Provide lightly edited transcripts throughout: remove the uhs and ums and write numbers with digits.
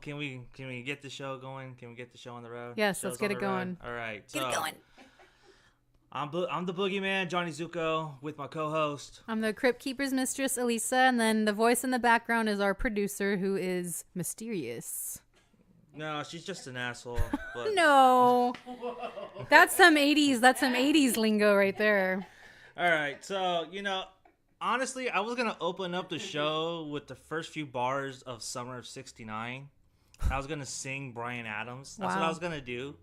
can we get the show going? Can we get the show on the road? Yes, let's get it going. All right. Get it going. I'm the Boogieman, Johnny Zuko, with my co-host. I'm the Cryptkeepers Mistress, Elysa, and then the voice in the background is our producer, who is mysterious. No, she's just an asshole. But... No. That's some 80s lingo right there. All right. So, honestly, I was going to open up the show with the first few bars of Summer of 69. I was going to sing Bryan Adams. That's what I was going to do.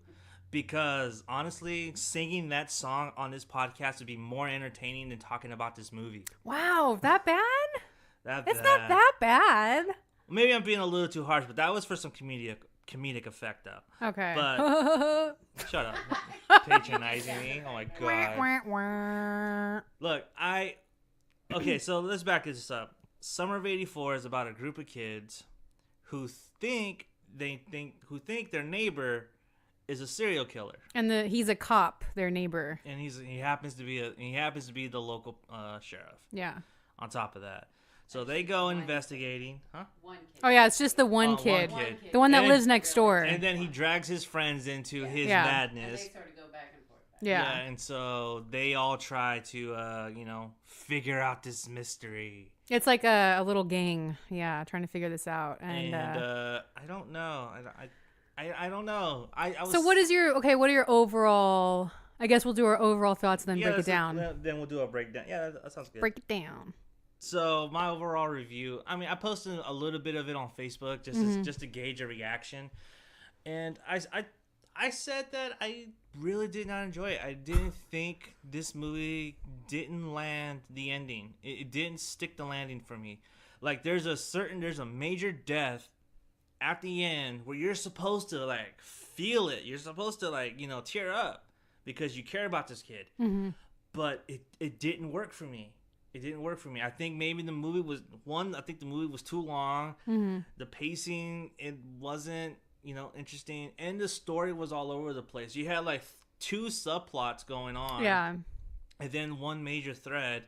Because, honestly, singing that song on this podcast would be more entertaining than talking about this movie. Wow, that bad? It's not that bad. Maybe I'm being a little too harsh, but that was for some comedic effect, though. Okay. But, shut up. Patronizing me. Oh, my God. Look, okay, so let's back this up. Summer of 84 is about a group of kids who think their neighbor is a serial killer, and he's a cop, their neighbor, and he happens to be the local sheriff. Yeah. On top of that, so they go investigating. Huh? One kid. Oh yeah, it's just the one kid, the one that lives next door. And then he drags his friends into his madness. And they sort of go back and forth. Yeah, and so they all try to figure out this mystery. It's like a little gang, trying to figure this out. And I don't know. I don't know. So what are your overall... I guess we'll do our overall thoughts and then break it down. Then we'll do a breakdown. Yeah, that sounds good. Break it down. So my overall review, I posted a little bit of it on Facebook just to gauge a reaction. And I said that I really did not enjoy it. I didn't think this movie didn't land the ending. It didn't stick the landing for me. Like there's a major death at the end where you're supposed to like feel it. You're supposed to like, tear up because you care about this kid. Mm-hmm. But it didn't work for me. It didn't work for me. I think maybe the movie was too long. Mm-hmm. The pacing, it wasn't, interesting. And the story was all over the place. You had like two subplots going on. Yeah. And then one major thread.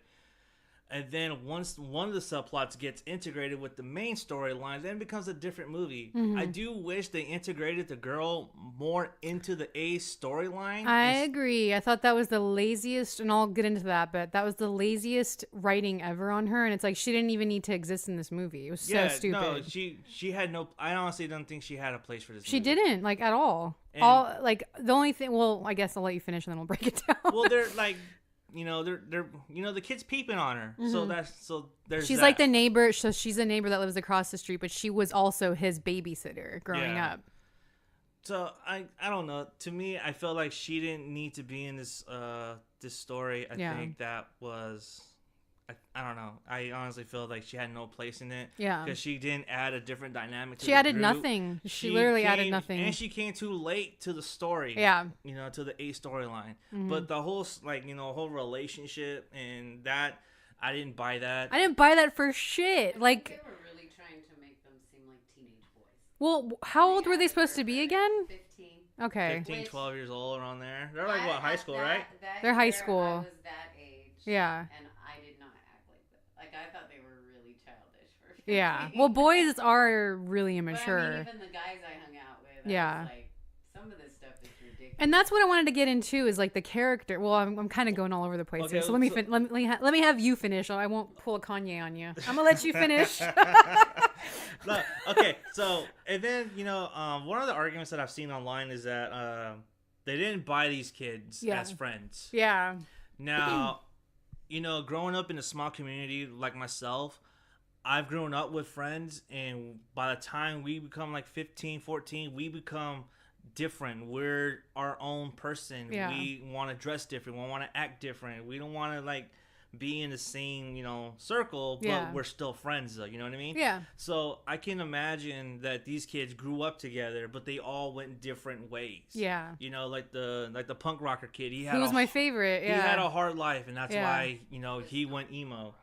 And then once one of the subplots gets integrated with the main storyline, then it becomes a different movie. Mm-hmm. I do wish they integrated the girl more into the A storyline. I agree. I thought that was the laziest, and I'll get into that, but that was the laziest writing ever on her. And it's like she didn't even need to exist in this movie. It was so stupid. No, she had no. I honestly don't think she had a place for this. She movie. didn't like at all. The only thing. Well, I guess I'll let you finish and then we'll break it down. Well, they're like. They're the kid's peeping on her. Mm-hmm. There's she's like the neighbor. So she's a neighbor that lives across the street, but she was also his babysitter growing up. So I don't know. To me, I felt like she didn't need to be in this story. I think that was I don't know. I honestly feel like she had no place in it. Yeah. Because she didn't add a different dynamic to She added nothing. She literally added nothing. And she came too late to the story. Yeah. To the A storyline. Mm-hmm. But the whole, whole relationship and that, I didn't buy that. I didn't buy that for shit. Like, they were really trying to make them seem like teenage boys. Well, how old were they supposed to be again? 15. Okay. 15, 12 years old around there. They're like, what, high school, right? They're high school. I was that age. Yeah. And I did not act like that. Like, I thought they were really childish for 15. Yeah. Well, boys are really immature. But, even the guys I hung out with, I was like, some of this stuff is ridiculous. And that's what I wanted to get into is like the character. Well, I'm kind of going all over the place here. So let me have you finish. I won't pull a Kanye on you. I'm gonna let you finish. No, okay. So and then one of the arguments that I've seen online is that they didn't buy these kids as friends. Yeah. Now, growing up in a small community like myself, I've grown up with friends, and by the time we become like 15, 14, we become different. We're our own person. Yeah. We want to dress different. We want to act different. We don't want to like be in the same, circle, but we're still friends though. You know what I mean? Yeah. So I can imagine that these kids grew up together, but they all went different ways. Yeah. Like the punk rocker kid. He was my favorite. Yeah. He had a hard life, and that's why, he went emo.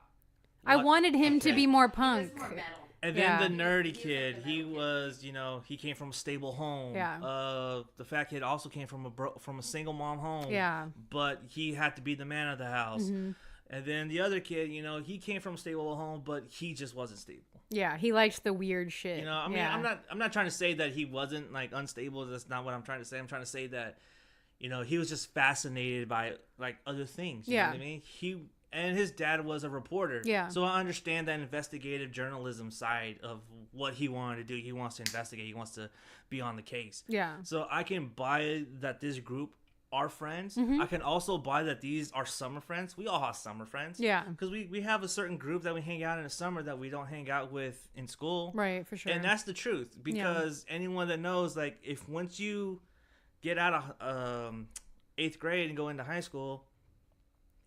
I wanted him to be more punk. He was more metal. And then the nerdy kid, he was, he came from a stable home. Yeah. The fat kid also came from a single mom home. Yeah. But he had to be the man of the house. Mm-hmm. And then the other kid, you know, he came from a stable home, but he just wasn't stable. Yeah, he liked the weird shit. You know, I mean, I'm not trying to say that he wasn't like unstable. That's not what I'm trying to say. I'm trying to say that, you know, he was just fascinated by like other things. You know what I mean? And his dad was a reporter. Yeah. So I understand that investigative journalism side of what he wanted to do. He wants to investigate. He wants to be on the case. Yeah. So I can buy that this group are friends. Mm-hmm. I can also buy that these are summer friends. We all have summer friends. Yeah. Because we have a certain group that we hang out in the summer that we don't hang out with in school. Right, for sure. And that's the truth. Because anyone that knows, like, if once you get out of 8th grade and go into high school,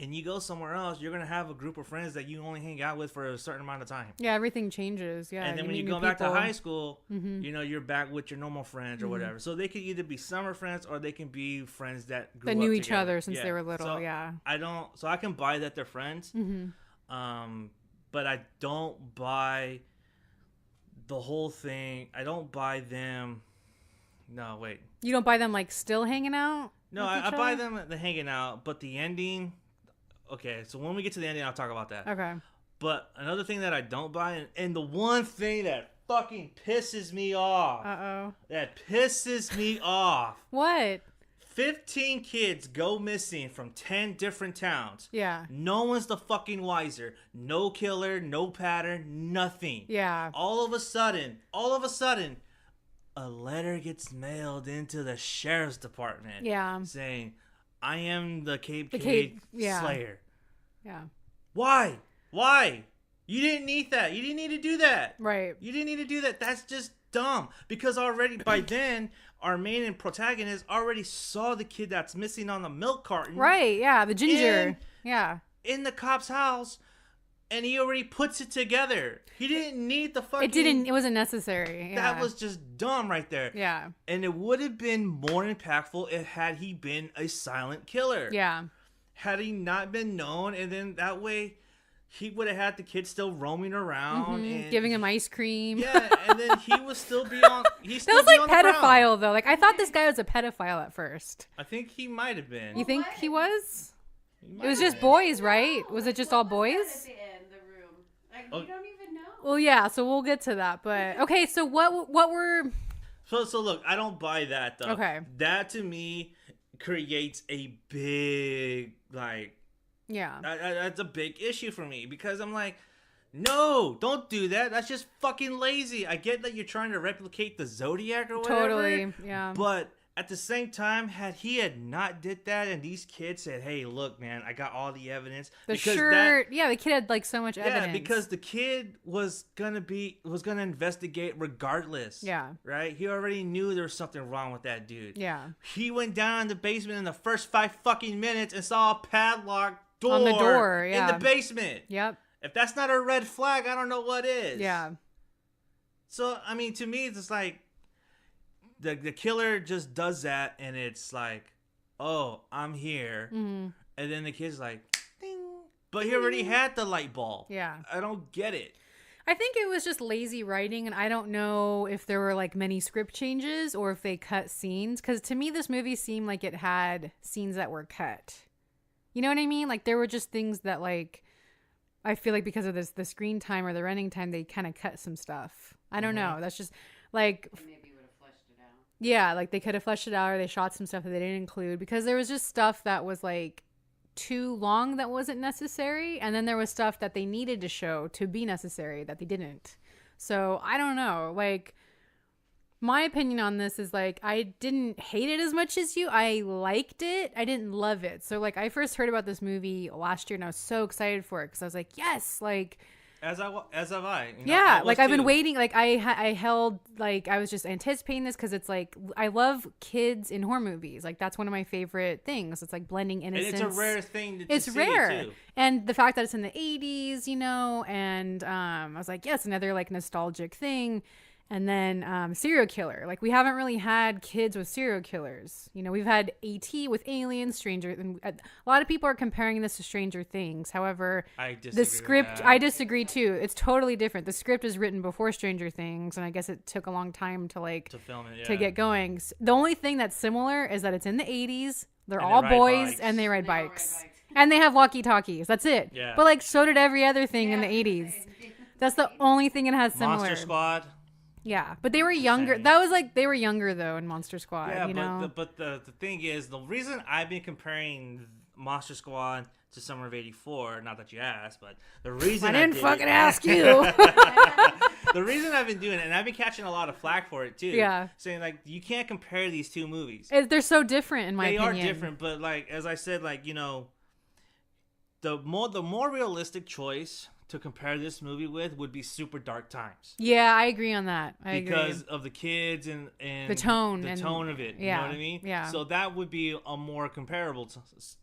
and you go somewhere else, you're going to have a group of friends that you only hang out with for a certain amount of time. Yeah, everything changes. Yeah. And then when you go back to high school, you know, you're back with your normal friends or whatever. So they could either be summer friends or they can be friends that knew each together. other since they were little. So so I can buy that they're friends. But I don't buy the whole thing. I don't buy them. No, wait. You don't buy them like still hanging out? No, I buy them the hanging out, but the ending. Okay, so when we get to the ending, I'll talk about that. Okay. But another thing that I don't buy, and the one thing that fucking pisses me off. That pisses me off. What? 15 kids go missing from 10 different towns. Yeah. No one's the fucking wiser. No killer, no pattern, nothing. Yeah. All of a sudden, a letter gets mailed into the sheriff's department. Yeah. Saying, I am the Cape Cade Slayer. Yeah. Why? You didn't need that. You didn't need to do that. Right. You didn't need to do that. That's just dumb. Because already by then, our main protagonist already saw the kid that's missing on the milk carton. Right. Yeah. The ginger. In the cop's house. And he already puts it together. He didn't need the fucking... It wasn't necessary. Yeah. That was just dumb right there. Yeah. And it would have been more impactful had he been a silent killer. Yeah. Had he not been known, and then that way he would have had the kid still roaming around and giving him ice cream. Yeah, and then he would still be on. That was like pedophile though. Like I thought this guy was a pedophile at first. I think he might have been. You think he was? It was just boys, right? Was it just all boys? You don't even know. Well, yeah, so we'll get to that. But okay, so what were? So look, I don't buy that though. Okay, that to me creates a big that's a big issue for me because I'm like, no, don't do that. That's just fucking lazy. I get that you're trying to replicate the Zodiac or whatever. Totally, yeah. But at the same time, had he not did that and these kids said, hey, look, man, I got all the evidence. The shirt. The kid had like so much evidence. Yeah, because the kid was gonna investigate regardless. Yeah. Right? He already knew there was something wrong with that dude. Yeah. He went down in the basement in the first 5 fucking minutes and saw a padlock door on the door, in the basement. Yep. If that's not a red flag, I don't know what is. Yeah. So, I mean, to me, it's just like, the killer just does that, and it's like, oh, I'm here. And then the kid's like, ding. But he already had the light bulb. Yeah. I don't get it. I think it was just lazy writing, and I don't know if there were like many script changes or if they cut scenes. Because to me, this movie seemed like it had scenes that were cut. You know what I mean? Like there were just things that like, I feel like because of the screen time or the running time, they kind of cut some stuff. I don't know. That's just like... Yeah, like they could have fleshed it out or they shot some stuff that they didn't include because there was just stuff that was like too long that wasn't necessary. And then there was stuff that they needed to show to be necessary that they didn't. So I don't know. Like my opinion on this is like, I didn't hate it as much as you. I liked it. I didn't love it. So like I first heard about this movie last year and I was so excited for it because I was like, yes, like... As have I. You know, yeah, like I've been waiting. Like I held like I was just anticipating this because it's like I love kids in horror movies. Like that's one of my favorite things. It's like blending innocence. And it's a rare thing. It's rare, too. And the fact that it's in the 80s, you know, and I was like, yes, another like nostalgic thing. And then serial killer. Like we haven't really had kids with serial killers. You know, we've had A.T. with aliens, Stranger. And a lot of people are comparing this to Stranger Things. However, the script, I disagree too. It's totally different. The script is written before Stranger Things, and I guess it took a long time to film it, to get going. The only thing that's similar is that it's in the 80s. They're all boys and they ride bikes. And they have walkie-talkies. That's it. Yeah. But like, so did every other thing in the 80s. That's the only thing it has similar. Monster Squad. Yeah, but they were younger. Same. That was like they were younger though in Monster Squad. Yeah, you know? but the thing is, the reason I've been comparing Monster Squad to Summer of '84, not that you asked, but the reason I didn't fucking it, ask you. the reason I've been doing it, and I've been catching a lot of flack for it too. Yeah, saying like you can't compare these two movies. They're so different in my opinion. They are different, but like as I said, like you know, the more realistic choice to compare this movie with would be Super Dark Times. Yeah, I agree on that. Because of the kids and the tone of it. Yeah, you know what I mean? Yeah. So that would be a more comparable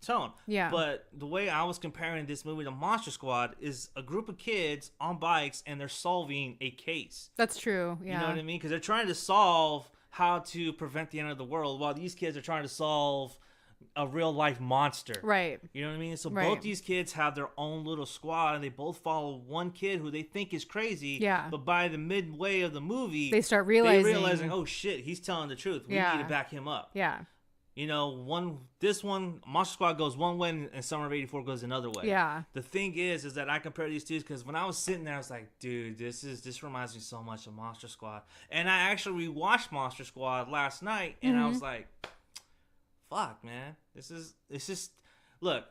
tone. Yeah. But the way I was comparing this movie to Monster Squad is a group of kids on bikes and they're solving a case. That's true. Yeah. You know what I mean? Because they're trying to solve how to prevent the end of the world while these kids are trying to solve a real life monster. Right. You know what I mean? So both these kids have their own little squad and they both follow one kid who they think is crazy. Yeah. But by the midway of the movie, they start realizing, oh shit, he's telling the truth. We need to back him up. Yeah. You know, this one, Monster Squad goes one way and Summer of '84 goes another way. Yeah. The thing is that I compare these two because when I was sitting there, I was like, dude, this reminds me so much of Monster Squad. And I actually rewatched Monster Squad last night and I was like, fuck, man. This is look,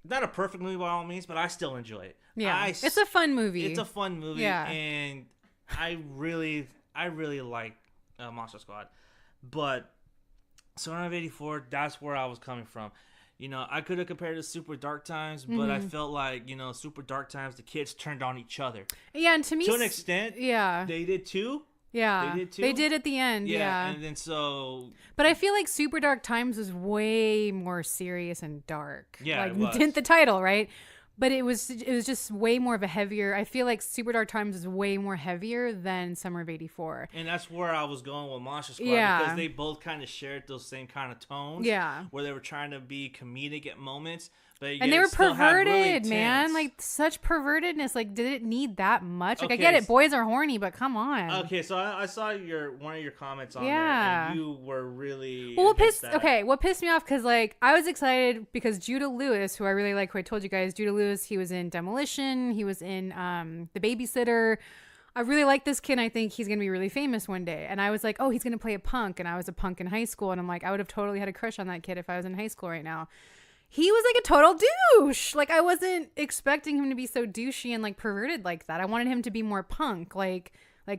not a perfect movie by all means, but I still enjoy it. Yeah. It's a fun movie. It's a fun movie. Yeah. And I really like Monster Squad. But Summer of '84, that's where I was coming from. You know, I could have compared it to Super Dark Times, but I felt like, you know, Super Dark Times, the kids turned on each other. Yeah, and to me, to an extent, yeah, they did too. Yeah, they did too. They did at the end. Yeah, and then so. But I feel like Super Dark Times was way more serious and dark. Yeah, like the title, right? But it was just way more of a heavier. I feel like Super Dark Times is way more heavier than Summer of '84. And that's where I was going with Monster Squad because they both kind of shared those same kind of tones. Yeah, where they were trying to be comedic at moments. And they were perverted, man. Like, such pervertedness. Like, did it need that much? Like, I get it. Boys are horny, but come on. Okay, so I saw one of your comments on there, and you were really what pissed me off, because, like, I was excited because Judah Lewis, who I really like, who I told you guys, Judah Lewis, he was in Demolition. He was in The Babysitter. I really like this kid. I think he's going to be really famous one day. And I was like, oh, he's going to play a punk. And I was a punk in high school. And I'm like, I would have totally had a crush on that kid if I was in high school right now. He was like a total douche. Like, I wasn't expecting him to be so douchey and like perverted like that. I wanted him to be more punk, like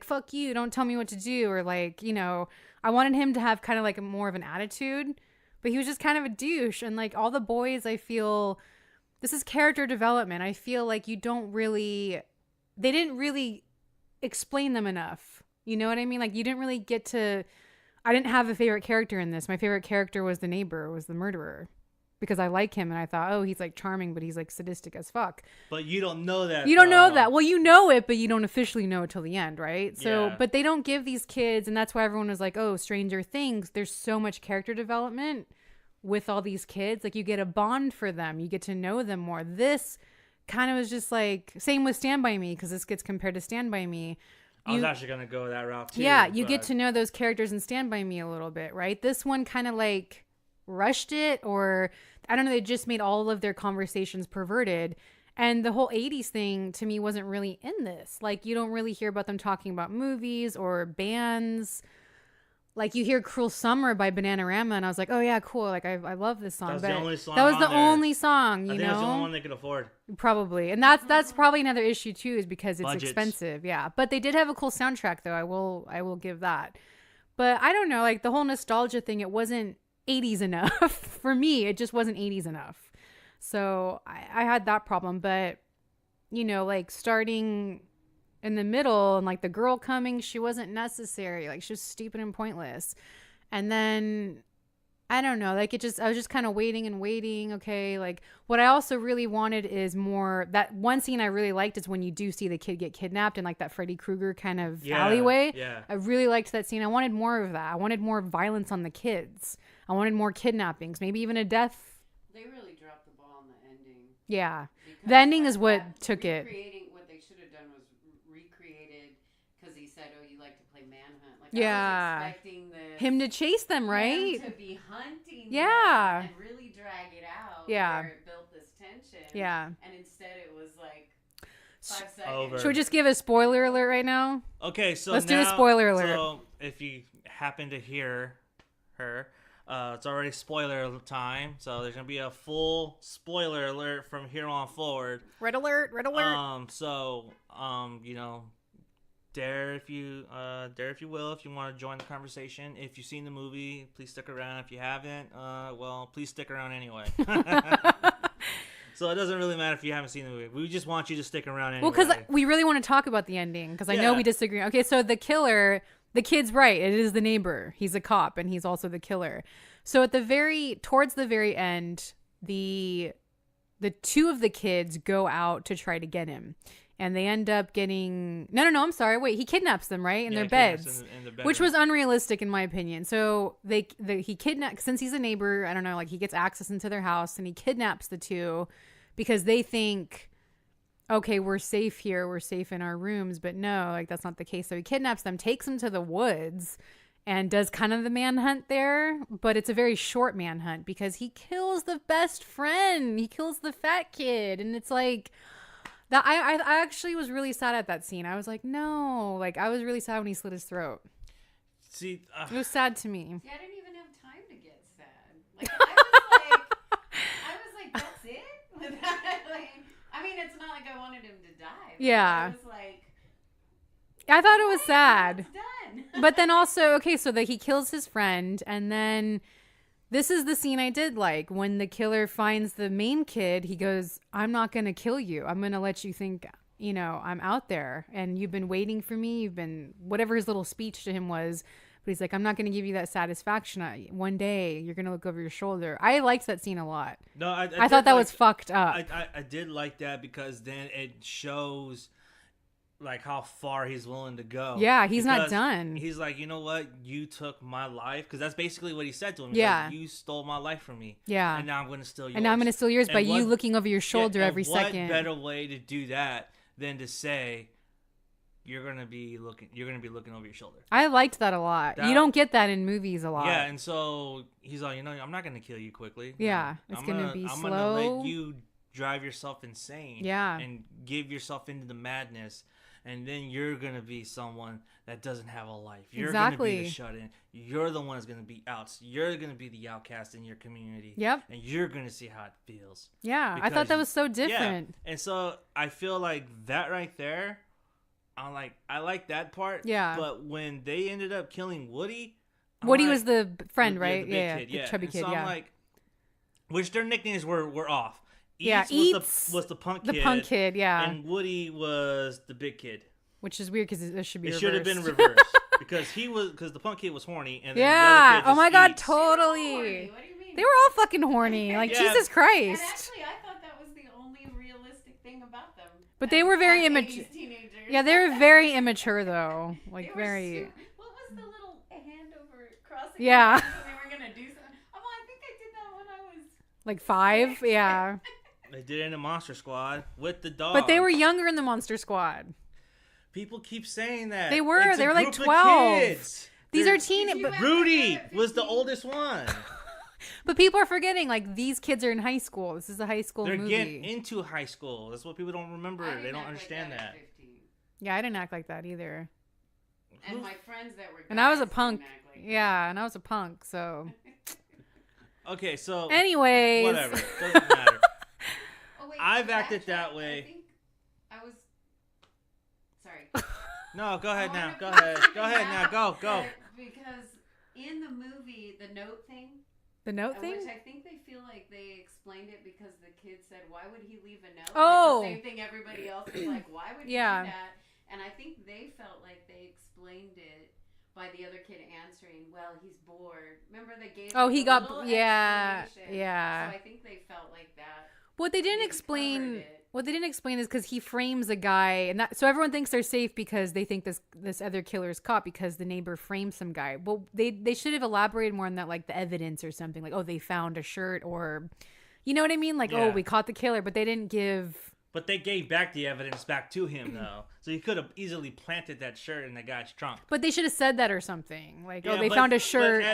fuck you, don't tell me what to do, or like, you know, I wanted him to have kind of like more of an attitude. But he was just kind of a douche. And like all the boys, I feel this is character development. I feel like they didn't really explain them enough. You know what I mean? Like, you didn't really get to. I didn't have a favorite character in this. My favorite character was the neighbor, was the murderer. Because I like him and I thought, oh, he's like charming, but he's like sadistic as fuck. But you don't know that. You don't know that. Well, you know it, but you don't officially know it till the end, right? So, but they don't give these kids, and that's why everyone was like, oh, Stranger Things. There's so much character development with all these kids. Like, you get a bond for them. You get to know them more. This kind of was just like, same with Stand By Me, because this gets compared to Stand By Me. I was actually going to go that route too. Yeah, you get to know those characters in Stand By Me a little bit, right? This one kind of like rushed it, or I don't know, they just made all of their conversations perverted. And the whole 80s thing to me wasn't really in this. Like, you don't really hear about them talking about movies or bands. Like, you hear Cruel Summer by Bananarama, and I was like, oh yeah, cool. Like, I love this song. That was the only song. That was the only song, you know? I think that's the only one they could afford. Probably. And that's probably another issue too, is because it's expensive. Yeah. But they did have a cool soundtrack though. I will give that. But I don't know, like the whole nostalgia thing, it wasn't 80s enough for me. It just wasn't 80s enough. So I had that problem. But you know, like starting in the middle and like the girl coming, she wasn't necessary. Like, she was stupid and pointless. And then I don't know, like I was just kind of waiting. Okay, like what I also really wanted is more, that one scene I really liked is when you do see the kid get kidnapped in like that Freddy Krueger kind of alleyway. Yeah. I really liked that scene. I wanted more of that. I wanted more violence on the kids. I wanted more kidnappings, maybe even a death. They really dropped the ball on the ending. Yeah. The ending is what took it. What they should have done was recreated, because he said, oh, you like to play manhunt. Like, yeah. I was expecting him to chase them, right? Him to be hunting yeah. them and really drag it out. Yeah. Where it built this tension. Yeah. And instead it was like 5 seconds. Over. Should we just give a spoiler alert right now? Okay, so Let's now, do a spoiler alert. So if you happen to hear her, it's already spoiler time. So there's gonna be a full spoiler alert from here on forward. Red alert! Red alert! You know, dare if you will, if you want to join the conversation. If you've seen the movie, please stick around. If you haven't, well, please stick around anyway. So it doesn't really matter if you haven't seen the movie. We just want you to stick around anyway. Well, because we really want to talk about the ending, because I know we disagree. Okay, so the killer, the kid's right. It is the neighbor. He's a cop, and he's also the killer. So towards the very end, the two of the kids go out to try to get him. And they end up getting... No, I'm sorry. Wait, he kidnaps them, right? In their beds. In the which was unrealistic, in my opinion. So he kidnaps... Since he's a neighbor, I don't know, like, he gets access into their house, and he kidnaps the two because they think, okay, we're safe here. We're safe in our rooms. But no, like, that's not the case. So he kidnaps them, takes them to the woods, and does kind of the manhunt there. But it's a very short manhunt because he kills the best friend. He kills the fat kid. And it's like... That I actually was really sad at that scene. I was like, no. Like, I was really sad when he slit his throat. See, it was sad to me. See, I didn't even have time to get sad. Like, I was like, that's it? Like, I mean, it's not like I wanted him to die. Yeah. I was like... I thought it was sad. It's done. But then also, okay, so that he kills his friend, and then... This is the scene I did like. When the killer finds the main kid, he goes, I'm not going to kill you. I'm going to let you think, you know, I'm out there. And you've been waiting for me. You've been... Whatever his little speech to him was. But he's like, I'm not going to give you that satisfaction. One day, you're going to look over your shoulder. I liked that scene a lot. No, I thought that was fucked up. I did like that because then it shows... like how far he's willing to go. Yeah, he's not done. He's like, you know what? You took my life, because that's basically what he said to him. He's yeah, like, you stole my life from me. Yeah, and now I'm going to steal yours. And now I'm going to steal yours by you looking over your shoulder every second. What better way to do that than to say you're going to be looking over your shoulder? You liked that a lot. You don't get that in movies a lot. Yeah, and so he's like, you know, I'm not going to kill you quickly. Yeah, it's going to be slow. I'm going to let you drive yourself insane. Yeah, and give yourself into the madness. And then you're going to be someone that doesn't have a life. You're going to be the shut-in. You're the one that's going to be out. You're going to be the outcast in your community. Yep. And you're going to see how it feels. Yeah, I thought that was so different. Yeah. And so I feel like that right there, I like that part. Yeah. But when they ended up killing Woody. Woody was the friend, right? The big kid, the chubby kid, so I'm like, which their nicknames were off. Eats was the punk kid. The punk kid, yeah. And Woody was the big kid. Which is weird because it should be reversed. It should have been reversed. because the punk kid was horny. And then yeah. the other kid oh my God, Eats. totally. What do you mean? They were all fucking horny. Like, Jesus Christ. And actually, I thought that was the only realistic thing about them. But they were very immature. Yeah, they were very immature, though. Like, very... What was the little hand over crossing? Yeah. They were going to do something. I think I did that when I was... Like 5? Yeah. They did it in the Monster Squad with the dog. But they were younger in the Monster Squad. People keep saying that. They were. They were like 12. These are teen. But Rudy was the oldest one. But people are forgetting, like, these kids are in high school. This is a high school movie. They're getting into high school. That's what people don't remember. They don't understand that. Yeah, I didn't act like that either. And my friends that were guys and I was a punk. Like yeah, and I was a punk, so. Okay, so. Anyways. Whatever. Doesn't matter. Oh, wait, I've acted that way. I think I was. Sorry. No, go ahead now. Go ahead. Go ahead now. Go. Because in the movie, the note thing. The note thing? Which I think they feel like they explained it because the kid said, why would he leave a note? Oh. Like the same thing everybody else was like, why would he do that? And I think they felt like they explained it by the other kid answering, well, he's bored. Remember they gave he a got, little yeah. So I think they felt like that. What they didn't explain is because he frames a guy, and that so everyone thinks they're safe because they think this other killer is caught because the neighbor framed some guy. Well, they should have elaborated more on that, like the evidence or something, like, oh, they found a shirt, or you know what I mean, like, oh, we caught the killer, but they didn't give But they gave back the evidence back to him, though. So he could have easily planted that shirt in the guy's trunk. But they should have said that or something. Like, Yeah, they found a shirt.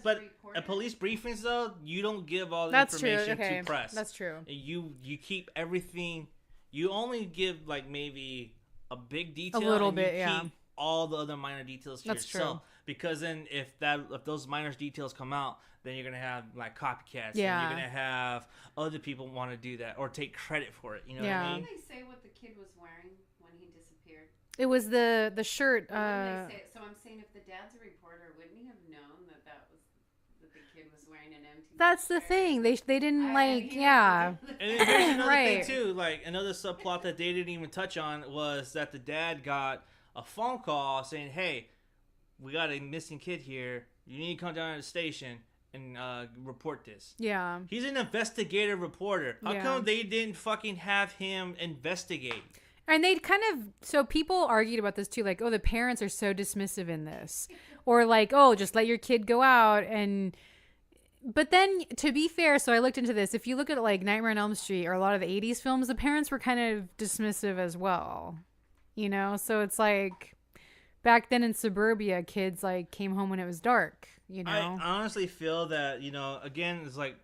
But at police briefings, though, you don't give all the That's information true. Okay. to press. That's true. You keep everything. You only give, like, maybe a big detail. A little and bit, you yeah. keep all the other minor details to That's yourself. true. Because then if those minor details come out, then you're going to have, like, copycats. Yeah. And you're going to have other people want to do that or take credit for it. You know what I mean? Did they say what the kid was wearing when he disappeared? It was the shirt. What did they say? So I'm saying if the dad's a reporter, wouldn't he have known that that the kid was wearing an empty That's the shirt? thing. They didn't yeah. And then here's another Right. thing, too. Like, another subplot that they didn't even touch on was that the dad got a phone call saying, hey, we got a missing kid here. You need to come down to the station and report this. Yeah. He's an investigative reporter. How Yeah. come they didn't fucking have him investigate? And they kind of, so people argued about this too, like, oh, the parents are so dismissive in this. Or like, oh, just let your kid go out. But then, to be fair, so I looked into this. If you look at like Nightmare on Elm Street or a lot of the 80s films, the parents were kind of dismissive as well. You know? So it's like, back then in suburbia, kids like came home when it was dark, you know? I honestly feel that, again, it's like,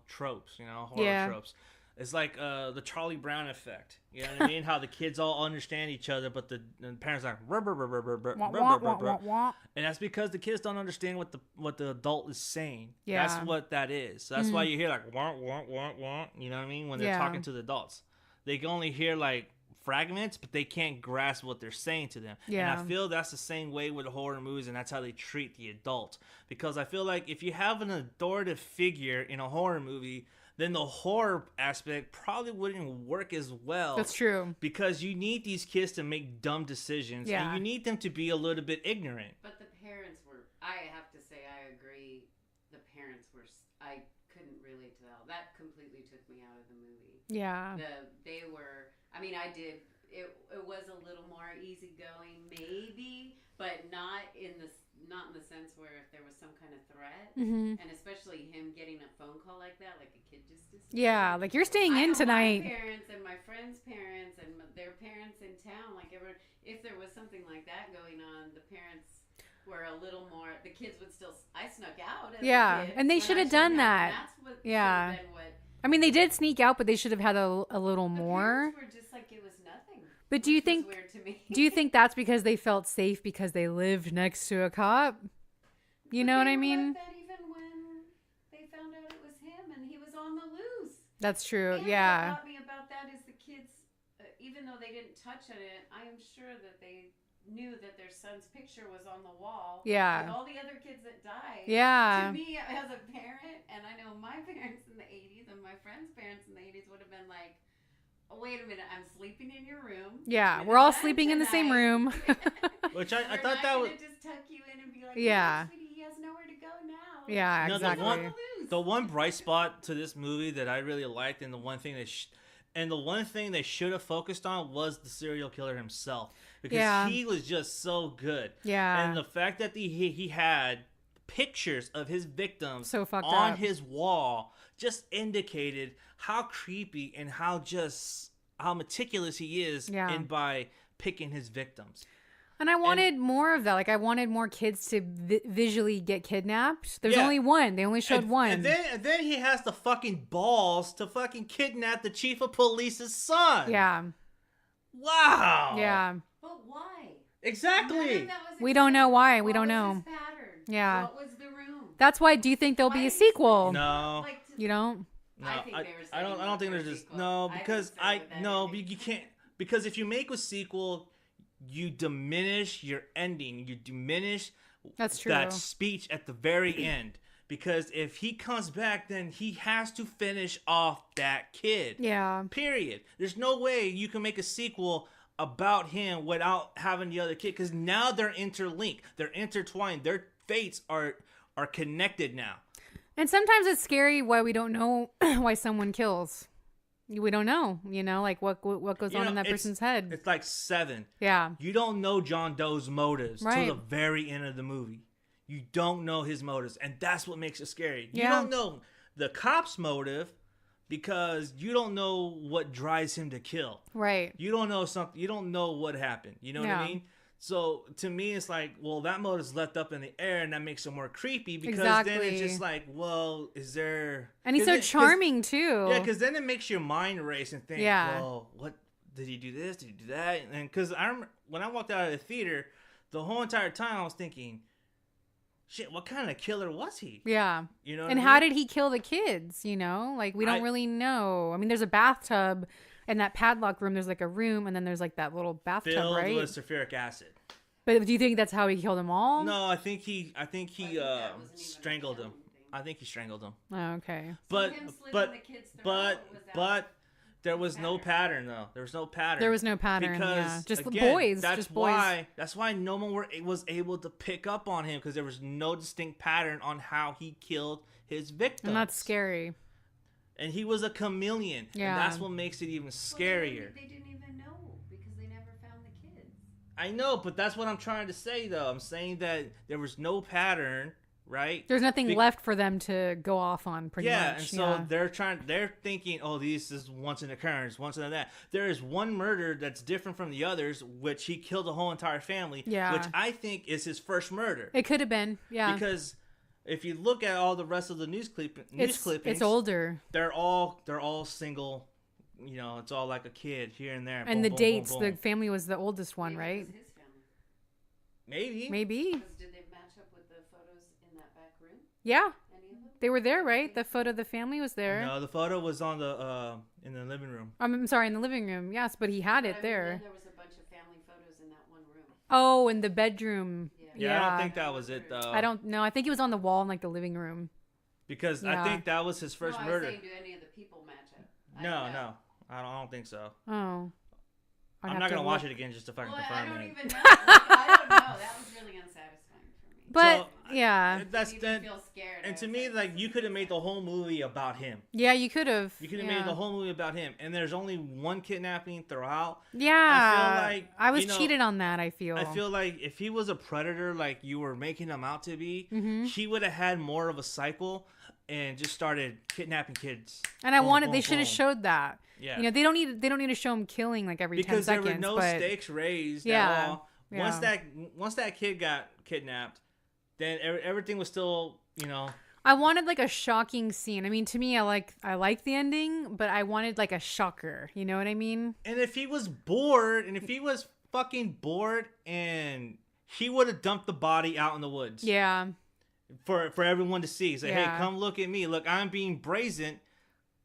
tropes, horror tropes. It's like the Charlie Brown effect. You know what I mean? How the kids all understand each other, but the parents are like, and that's because the kids don't understand what the adult is saying. Yeah. That's what that is. So that's why you hear like, wah, wah, wah, wah, you know what I mean? When they're talking to the adults. They can only hear like fragments, but they can't grasp what they're saying to them. Yeah. And I feel that's the same way with horror movies, and that's how they treat the adult. Because I feel like if you have an authoritative figure in a horror movie, then the horror aspect probably wouldn't work as well. That's true. Because you need these kids to make dumb decisions, and you need them to be a little bit ignorant. But the parents were, I have to say, I agree, the parents were, I couldn't really tell. That completely took me out of the movie. Yeah. They were, I mean, I did, it was a little more easygoing, maybe, but not in the sense where if there was some kind of threat, and especially him getting a phone call like that, like a kid just disappeared. Yeah, like you're staying in tonight. My parents and my friends' parents and their parents in town, like if there was something like that going on, the parents were a little more. The kids would still. I snuck out. As a kid and they should have done that. That's what. Yeah. What, I mean, they did sneak out, but they should have had a little more. The parents were just like it was nothing. But do you think? Weird to me. Do you think that's because they felt safe because they lived next to a cop? You know what I mean? Like that even when they found out it was him and he was on the loose. That's true. And yeah. what got me about that is the kids, even though they didn't touch on it, I am sure that they knew that their son's picture was on the wall. Yeah. With all the other kids that died. Yeah. To me, as a parent, and I know my parents in the 80s and my friends' parents in the 80s would have been like, oh, wait a minute, I'm sleeping in your room. Yeah, we're all sleeping in the same room. Which I thought that was just tuck you in and be like, yeah, sweetie, he has nowhere to go now. Yeah, no, exactly. The one bright spot to this movie that I really liked, and the one thing they should have focused on was the serial killer himself, because he was just so good. Yeah, and the fact that he had pictures of his victims on his wall just indicated how creepy and how meticulous he is in by picking his victims. And I wanted more of that. Like, I wanted more kids to visually get kidnapped. There's only one. They only showed one. And then he has the fucking balls to fucking kidnap the chief of police's son. Yeah. Wow. Yeah. But why? Exactly. We don't know why. We don't know. What was his pattern? Yeah. What was the room? That's why. Do you think there'll be a sequel? No. You don't? No, I don't think there's just because you can't, because if you make a sequel, you diminish your ending. You diminish that speech at the very end. Because if he comes back, then he has to finish off that kid. Yeah. Period. There's no way you can make a sequel about him without having the other kid. Because now they're interlinked. They're intertwined. Their fates are connected now. And sometimes it's scary why we don't know why someone kills. We don't know, like what goes on in that person's head. It's like Seven. Yeah. You don't know John Doe's motives till the very end of the movie. You don't know his motives, and that's what makes it scary. You Yeah. don't know the cop's motive, because you don't know what drives him to kill. Right. You don't know something. You don't know what happened. You know what I mean? So to me, it's like, well, that motive's left up in the air, and that makes it more creepy because then it's just like, well, is there? And he's so charming too. Yeah, because then it makes your mind race and think, well, what did he do? This? Did he do that? And because I remember when I walked out of the theater, the whole entire time I was thinking, shit, what kind of killer was he? Yeah. You know. And how did he kill the kids? You know, like we don't really know. I mean, there's a bathtub. In that padlock room, there's like a room, and then there's like that little bathtub, filled right? with sulfuric acid. But do you think that's how he killed them all? No, I think he strangled him. I think he strangled him. Oh, okay. But there was no pattern though. There was no pattern. There was no pattern. Because just again, boys. That's just why. That's why no one was able to pick up on him because there was no distinct pattern on how he killed his victims. And that's scary. And he was a chameleon. Yeah. And that's what makes it even scarier. They didn't even know because they never found the kids. I know, but that's what I'm trying to say, though. I'm saying that there was no pattern, right? There's nothing left for them to go off on, pretty much. And so they're thinking, oh, this is once an occurrence, once and that. There is one murder that's different from the others, which he killed the whole entire family, which I think is his first murder. It could have been, because if you look at all the rest of the news clippings, it's older. They're all single. You know, it's all like a kid here and there. And boom, the boom, dates, boom, boom. the family was the oldest one, right? It was his family. Maybe. Did they match up with the photos in that back room? Yeah. Any of them? They were there, right? The photo of the family was there. No, the photo was on the in the living room. I'm sorry, in the living room. Yes, but he had it there. There was a bunch of family photos in that one room. Oh, in the bedroom. Yeah, I don't think that was it though. I don't know. I think it was on the wall in like the living room. Because I think that was his first murder. I was saying, do any of the people match up? No. I don't think so. Oh. I'm not going to watch it again just to fucking confirm it. I don't even know. I don't know. That was really unsatisfying for me. But, That's then. Feel scared. And to me, like, you could have made the whole movie about him. Yeah, you could have. You could have made the whole movie about him. And there's only one kidnapping throughout. Yeah. I feel like... I was cheated on that, I feel. I feel like if he was a predator like you were making him out to be, he would have had more of a cycle and just started kidnapping kids. And they should have showed that. Yeah. You know, they don't need to show him killing like every 10 seconds. Because there were no stakes raised at all. Yeah. Once that kid got kidnapped, then everything was still, you know. I wanted like a shocking scene. I mean, to me, I like the ending, but I wanted like a shocker. You know what I mean? And if he was bored, and if he was fucking bored, and he would have dumped the body out in the woods. Yeah. For everyone to see. Say, hey, come look at me. Look, I'm being brazen.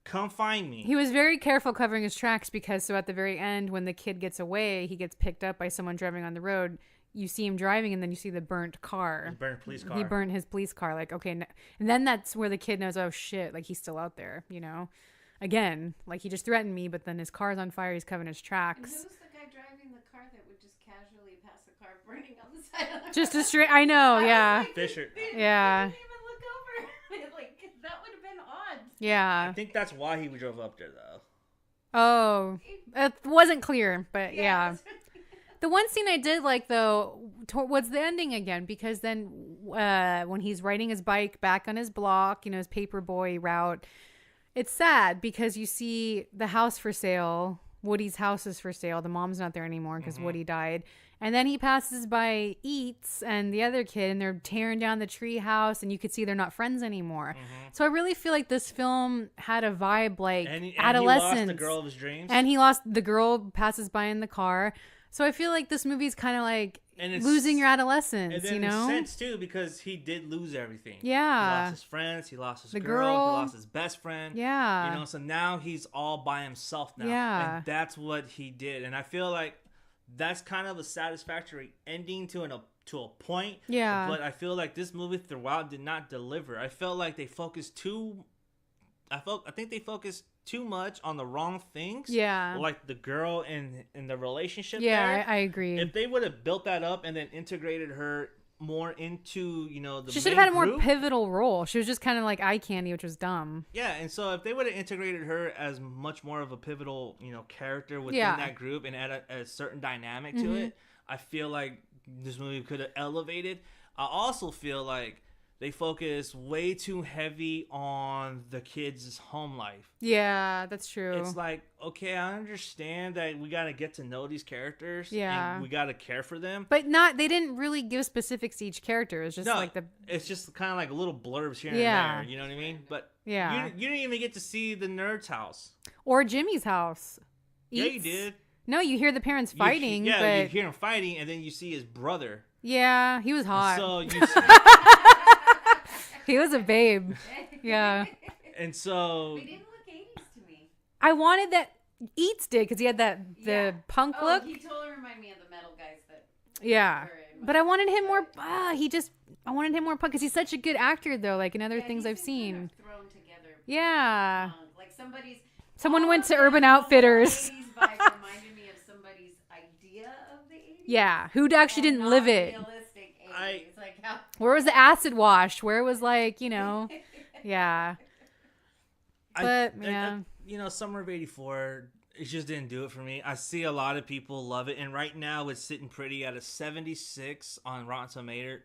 Come find me. He was very careful covering his tracks because so at the very end, when the kid gets away, he gets picked up by someone driving on the road. You see him driving, and then you see the burnt car. His burnt police car. He burnt his police car. Like, okay. And then that's where the kid knows, oh, shit, like, he's still out there, you know? Again, like, he just threatened me, but then his car's on fire. He's covering his tracks. And who was the guy driving the car that would just casually pass the car burning on the side of the road? Just a straight, I know, yeah. Fisher. Yeah. He didn't even look over. Like, that would have been odd. Yeah. I think that's why he drove up there, though. Oh. It wasn't clear, but yeah. The one scene I did like, though, was the ending again, because then when he's riding his bike back on his block, you know, his paperboy route, it's sad because you see the house for sale. Woody's house is for sale. The mom's not there anymore because Woody died. And then he passes by Eats and the other kid, and they're tearing down the tree house, and you could see they're not friends anymore. So I really feel like this film had a vibe like adolescence. And he lost the girl of his dreams. And he lost the girl passes by in the car. So I feel like this movie's kind of like losing your adolescence, and then you know? In a sense, too, because he did lose everything. Yeah. He lost his friends. He lost his girl. He lost his best friend. Yeah. You know, so now he's all by himself now. Yeah. And that's what he did. And I feel like that's kind of a satisfactory ending to a point. Yeah. But I feel like this movie throughout did not deliver. I felt like they focused I think they focused too much on the wrong things. Yeah. Like the girl in the relationship. Yeah, there. I agree. If they would have built that up and then integrated her more into, you know, the she should have had a more pivotal role. She was just kind of like eye candy, which was dumb. Yeah, and so if they would have integrated her as much more of a pivotal, you know, character within that group and add a certain dynamic to it, I feel like this movie could have elevated. I also feel like they focus way too heavy on the kids' home life. Yeah, that's true. It's like, okay, I understand that we got to get to know these characters. Yeah. And we got to care for them. But they didn't really give specifics to each character. It's just it's just kind of like little blurbs here Yeah. and there. You know what I mean? But Yeah. you didn't even get to see the nerd's house. Or Jimmy's house. Yeah, you did. No, you hear the parents fighting. You but hear him fighting, and then you see his brother. Yeah, he was hot. So he was a babe. Yeah. And so He didn't look 80s to me. I wanted that Eats did because he had the punk look. He totally reminded me of the metal guys that. Yeah. were in But I wanted him more. I wanted him more punk because he's such a good actor though. Like in other things he's I've been seen. Kind of thrown together. Yeah. Like Someone went to that Urban whole Outfitters. 80s vibe reminded me of somebody's idea of the 80s. Yeah. Who actually and didn't not live it? Realistic 80s. Like how. Where was the acid wash? Where was like, yeah. Summer of '84, it just didn't do it for me. I see a lot of people love it, and right now it's sitting pretty at a 76 on Rotten Tomatoes.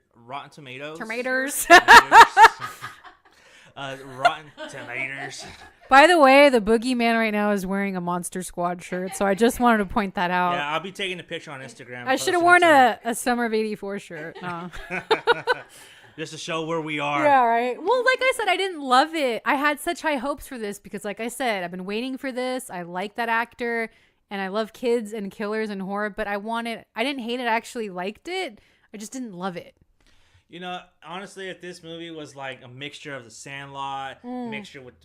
Tomatoes. Rotten Tomatoes. By the way, the Boogieman right now is wearing a Monster Squad shirt, so I just wanted to point that out. Yeah, I'll be taking a picture on Instagram. I should have worn a Summer of '84 shirt. Just to show where we are. Yeah, right. Well, like I said, I didn't love it. I had such high hopes for this because, like I said, I've been waiting for this. I like that actor, and I love kids and killers and horror, but I didn't hate it. I actually liked it. I just didn't love it. Honestly, if this movie was like a mixture of The Sandlot, mixture with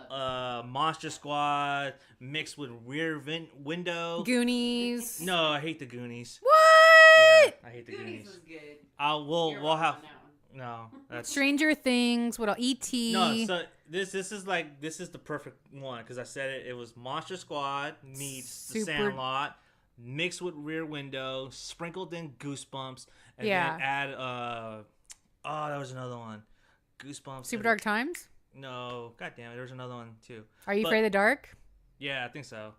Monster Squad, mixed with Rear Window. Goonies. No, I hate the Goonies. What? Yeah, I hate the Goonies. Was good. We'll have... No, that's Stranger Things. What else? E.T. No, so this is the perfect one because I said it. It was Monster Squad meets The Sandlot, mixed with Rear Window, sprinkled in Goosebumps, and then add there was another one, Goosebumps. Super Dark Times. No, God damn it, there was another one too. Are You Afraid of the Dark? Yeah, I think so.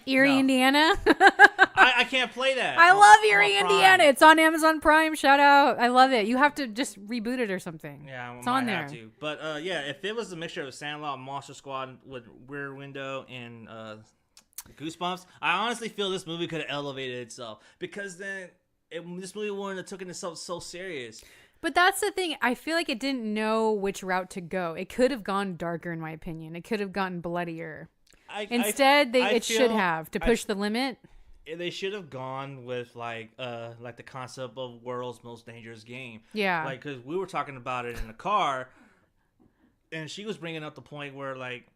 Erie, Indiana. I can't play that. I love Erie, Indiana. It's on Amazon Prime. Shout out. I love it. You have to just reboot it or something. Yeah, it's on there. Have to. But if it was a mixture of Sandlot, Monster Squad with Rear Window and Goosebumps, I honestly feel this movie could have elevated itself because then this movie wouldn't have taken itself so serious. But that's the thing. I feel like it didn't know which route to go. It could have gone darker, in my opinion. It could have gotten bloodier. Instead, it should have to push the limit. They should have gone with like the concept of world's most dangerous game. Yeah. Like, because we were talking about it in the car, and she was bringing up the point where like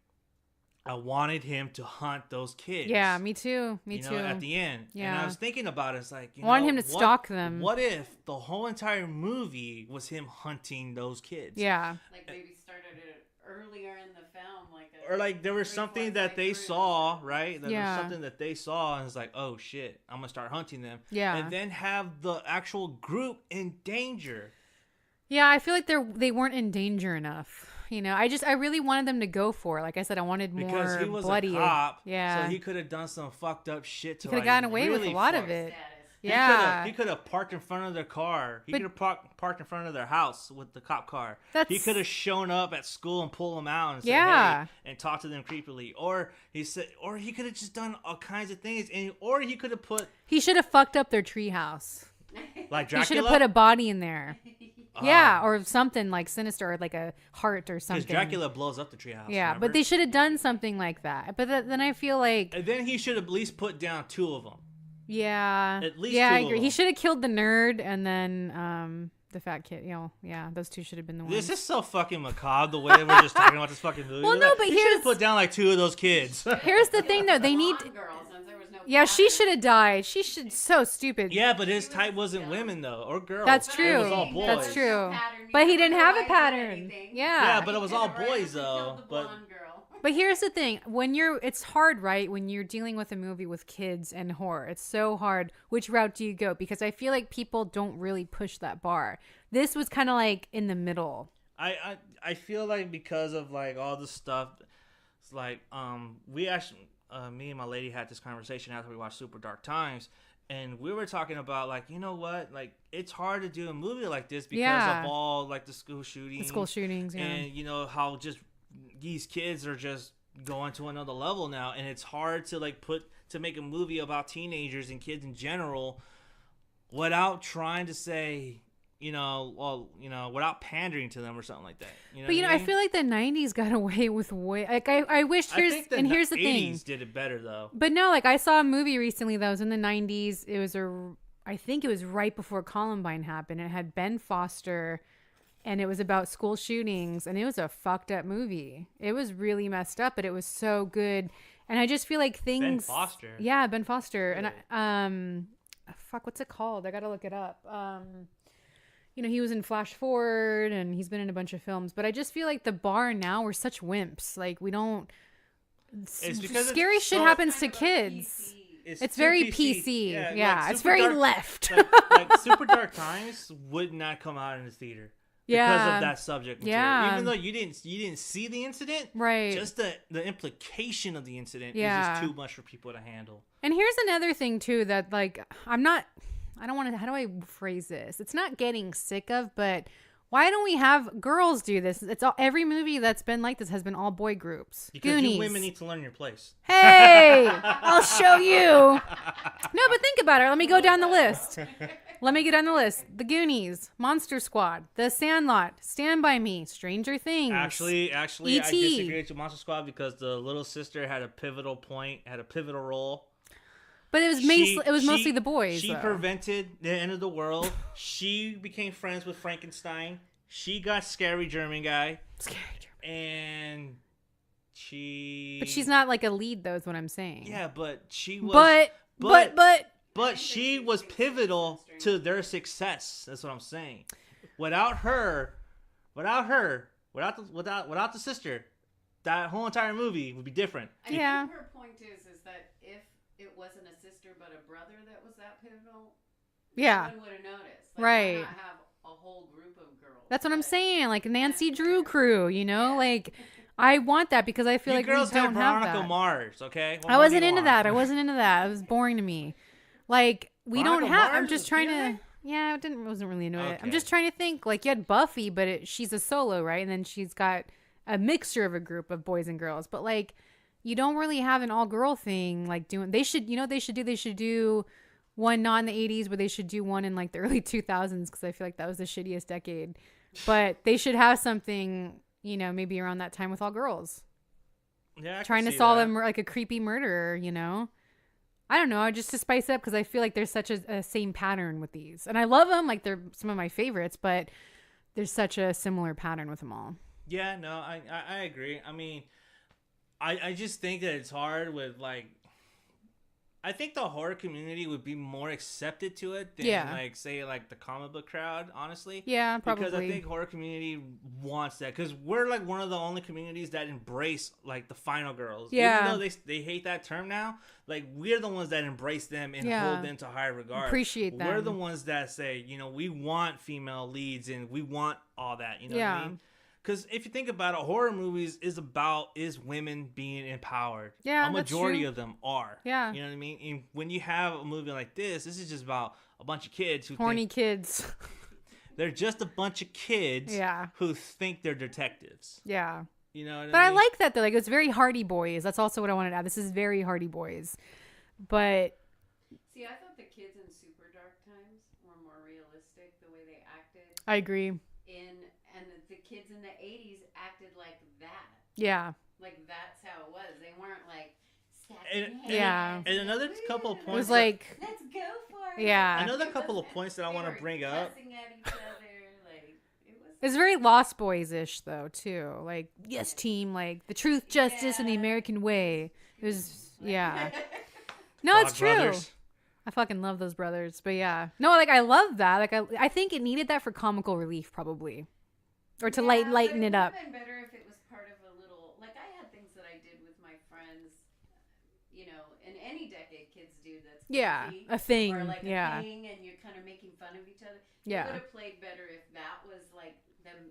I wanted him to hunt those kids. Yeah, me too. Me too. At the end. Yeah. And I was thinking about it. It's like, I wanted him to stalk them. What if the whole entire movie was him hunting those kids? Yeah. Like maybe started it earlier in the film, or like there was something that they saw, right? There was something that they saw, and it's like, oh shit, I'm gonna start hunting them. Yeah. And then have the actual group in danger. Yeah, I feel like they weren't in danger enough. I really wanted them to go for it. Like I said, I wanted more because he was bloody. a cop. Yeah. So he could have done some fucked up shit to. He could have gotten away with a lot of it. Yeah. He could have parked in front of their car. He could have parked in front of their house with the cop car. He could have shown up at school and pulled them out and said, hey, and talked to them creepily. Or he could have just done all kinds of things. Or he could have He should have fucked up their treehouse. Like Dracula? He should have put a body in there. Yeah, or something like sinister, or like a heart or something. Because Dracula blows up the treehouse. Yeah, remember? but they should have done something like that. But then I feel like... And then he should have at least put down 2 of them. Yeah. At least yeah, 2 I agree. of them. He should have killed the nerd and then the fat kid. Yeah, those 2 should have been the ones. This is so fucking macabre the way that we're just talking about this fucking movie. Well, no, but he should have put down like 2 of those kids. Here's the thing, though. They need... Yeah, she should have died. So stupid. Yeah, but his type wasn't women though, or girls. That's true. It was all boys. That's true. But he didn't have a pattern. Yeah. Yeah, but it was all boys though. But here's the thing: it's hard, right? When you're dealing with a movie with kids and horror, it's so hard. Which route do you go? Because I feel like people don't really push that bar. This was kind of like in the middle. I feel like because of like all the stuff, it's like we actually. Me and my lady had this conversation after we watched Super Dark Times, And we were talking about, like, you know what? Like, it's hard to do a movie like this because of all, like, the school shootings. The school shootings, yeah. And, you know, how just these kids are just going to another level now. And it's hard to, like, make a movie about teenagers and kids in general without trying to say, you know, well, you know, without pandering to them or something like that. You know but, you know, I feel like the 90s got away with like, I wish, here's the thing. 80s did it better, though. But no, like, I saw a movie recently that was in the 90s. It was I think it was right before Columbine happened. It had Ben Foster, and it was about school shootings, and it was a fucked up movie. It was really messed up, but it was so good. And I just feel like things... Ben Foster? Yeah, Ben Foster. Really? And what's it called? I gotta look it up. You know, he was in Flash Forward, and he's been in a bunch of films. But I just feel like the bar now, we're such wimps. Like, we don't... It's because scary shit happens to kids. It's very PC. Yeah. Like it's very dark, left. like Super Dark Times would not come out in the theater because of that subject material. Yeah. Even though you didn't see the incident, right? Just the implication of the incident is just too much for people to handle. And here's another thing too that, like, I don't want to. How do I phrase this? It's not getting sick of, but why don't we have girls do this? It's every movie that's been like this has been all boy groups. Because Goonies. you women need to learn your place. Hey, I'll show you. No, but think about it. Let me go down the list. The Goonies, Monster Squad, The Sandlot, Stand By Me, Stranger Things. Actually, I E.T. disagree with Monster Squad because the little sister had a pivotal role. But it was mostly the boys. She prevented the end of the world. She became friends with Frankenstein. She got Scary German Guy. And she... But she's not like a lead, though, is what I'm saying. Yeah, but she was... But she was pivotal to their success. That's what I'm saying. Without the sister, that whole entire movie would be different. I think her point is that if it wasn't a sister but a brother that was that pivotal, no one would have noticed. Like, right. Why not have a whole group of girls? That's what I'm saying. Like Nancy Drew crew, you know? Yeah. Like, I want that because I feel like we don't have Veronica that. Mars, okay? I wasn't into that. It was boring to me. Like, we Veronica don't have... Mars I'm just trying to... Yeah, wasn't really into it. Okay. I'm just trying to think. Like, you had Buffy, but she's a solo, right? And then she's got a mixture of a group of boys and girls. But, like, you don't really have an all-girl thing. Like, they should do one not in the 80s, but they should do one in, like, the early 2000s because I feel like that was the shittiest decade. But they should have something, you know, maybe around that time with all girls. Yeah, trying to solve like a creepy murderer, you know? I don't know, just to spice it up because I feel like there's such a same pattern with these. And I love them, like they're some of my favorites, but there's such a similar pattern with them all. Yeah, no, I agree. I mean, I just think that it's hard with, like, I think the horror community would be more accepted to it than, like, say, like, the comic book crowd, honestly. Yeah, probably. Because I think horror community wants that. Because we're, like, one of the only communities that embrace, like, the final girls. Yeah. Even though they hate that term now, like, we're the ones that embrace them and hold them to high regard. Appreciate them. We're the ones that say, you know, we want female leads and we want all that. You know what I mean? Because if you think about it, horror movies is women being empowered. Yeah, a majority that's true. of them are. Yeah. You know what I mean? And when you have a movie like this is just about a bunch of kids who horny kids. They're just a bunch of kids who think they're detectives. Yeah. You know what I mean? But I like that, though. Like, it's very Hardy Boys. That's also what I wanted to add. This is very Hardy Boys. But... See, I thought the kids in Super Dark Times were more realistic, the way they acted. I agree. And the kids in the 80s acted like that. Yeah. Like, that's how it was. They weren't like... And another couple of points... It was like... Let's go for it. Yeah. Another couple of points that I want to bring up... Cussing at each other. Like, it's very Lost Boys-ish, though, too. Like, yes, team. Like, the truth, justice, and the American way. It was... Yeah. No, it's true. Brothers. I fucking love those brothers. But, yeah. No, like, I love that. Like, I think it needed that for comical relief, probably. Or to lighten it up. It would have been better if it was part of a little... Like, I had things that I did with my friends, you know, in any decade kids do that's goofy, a thing. Or like a thing, and you're kind of making fun of each other. It would have played better if that was, like, them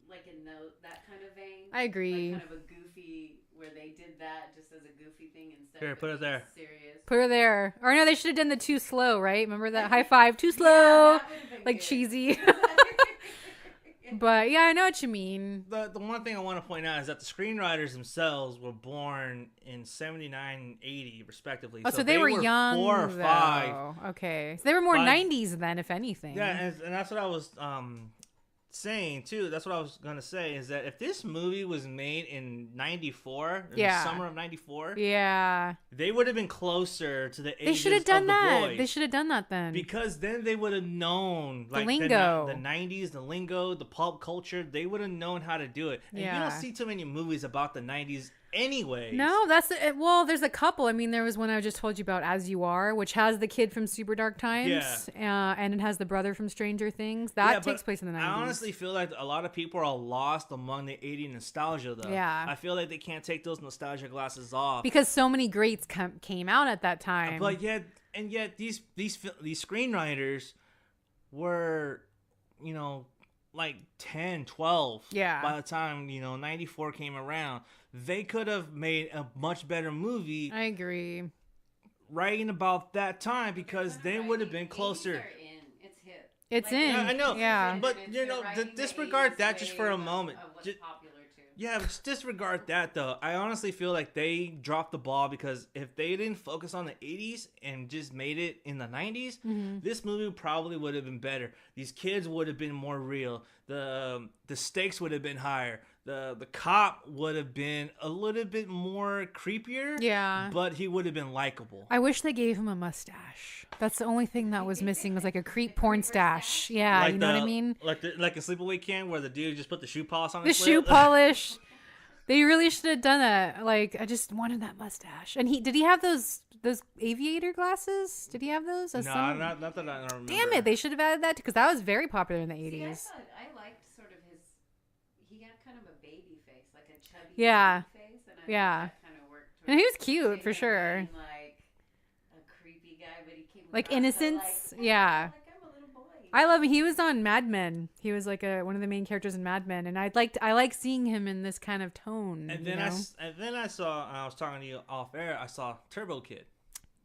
like in that kind of vein. I agree. Like kind of a goofy, where they did that just as a goofy thing instead Here, of put it there. serious. Put her there. Or no, they should have done the too slow, right? Remember that high five? Too slow. Yeah, that would've been like good. cheesy. But yeah, I know what you mean. The one thing I want to point out is that the screenwriters themselves were born in 79 and 80, respectively. Oh, so they were young. 4 or 5. Okay. So they were more 90s then, if anything. Yeah, and that's what I was saying too. That's what I was gonna say, is that if this movie was made in 94, in the summer of 94, they would have been closer to the ages they should have done of that. the boys. They should have done that then. Because then they would have known like the lingo, the 90s, the lingo, the pop culture. They would have known how to do it. And you don't see too many movies about the 90s anyway. No, well, there's a couple. I mean, there was one I just told you about, As You Are, which has the kid from Super Dark Times, and it has the brother from Stranger Things. That takes place in the 90s. I honestly feel like a lot of people are lost among the 80s nostalgia, though. Yeah. I feel like they can't take those nostalgia glasses off. Because so many greats came out at that time. But yet these screenwriters were, like 10, 12 by the time, 94 came around. They could have made a much better movie. I agree. Writing about that time, because they would have been closer. It's hip. It's in. Yeah, I know. Yeah. But, disregard that just for a moment. What's popular too. Yeah, just disregard that, though. I honestly feel like they dropped the ball, because if they didn't focus on the 80s and just made it in the 90s, this movie probably would have been better. These kids would have been more real. The stakes would have been higher. The cop would have been a little bit more creepier. Yeah. But he would have been likable. I wish they gave him a mustache. That's the only thing that was missing, was like a creep porn stash. Yeah, like you know what I mean? Like in Sleepaway Camp, where the dude just put the shoe polish on The his shoe lip. polish. They really should have done that. Like, I just wanted that mustache. And did he have those aviator glasses? Did he have those? No, not that I remember. Damn it, they should have added that, because that was very popular in the 80s. See, I liked sort of he had kind of a baby face, like a chubby baby face. And I thought that kind of worked. And he was cute, for sure. Being like a creepy guy, but he came Like across innocence, like, yeah. Like I'm a little boy. I love him. He was on Mad Men. He was like one of the main characters in Mad Men, and I like seeing him in this kind of tone. And then I saw, I was talking to you off air, I saw Turbo Kid.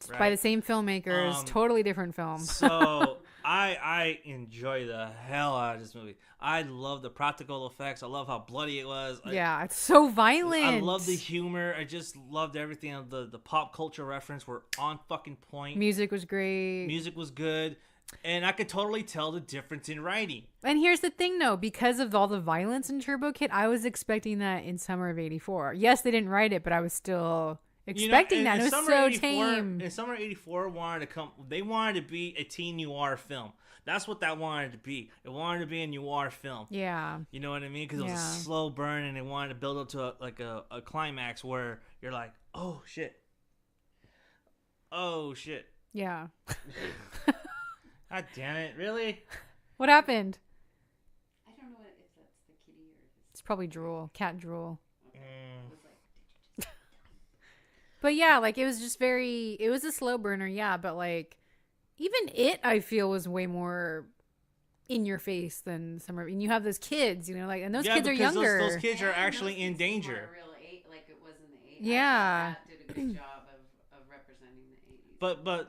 Right? By the same filmmakers, totally different film. So I enjoy the hell out of this movie. I love the practical effects. I love how bloody it was. It's so violent. I love the humor. I just loved everything. The pop culture reference were on fucking point. Music was great. Music was good. And I could totally tell the difference in writing. And here's the thing, though. Because of all the violence in Turbo Kid, I was expecting that in summer of 84. Yes, they didn't write it, but I was still expecting that. It was so tame. In summer 84, they wanted to be a teen noir film. That's what that wanted to be. It wanted to be a noir film. Yeah. You know what I mean? Because it was a slow burn, and they wanted to build up to a climax where you're like, oh shit. Oh shit. Yeah. God damn it! Really? What happened? I don't know if that's the kitty or if It's probably drool, cat drool. it was like. But yeah, like it was just it was a slow burner, yeah, but like even I feel was way more in your face than Summer. And you have those kids, like, and those kids are younger. Those kids are actually in danger. Like it was in the 80s. Yeah. That did a good job of representing the 80s. But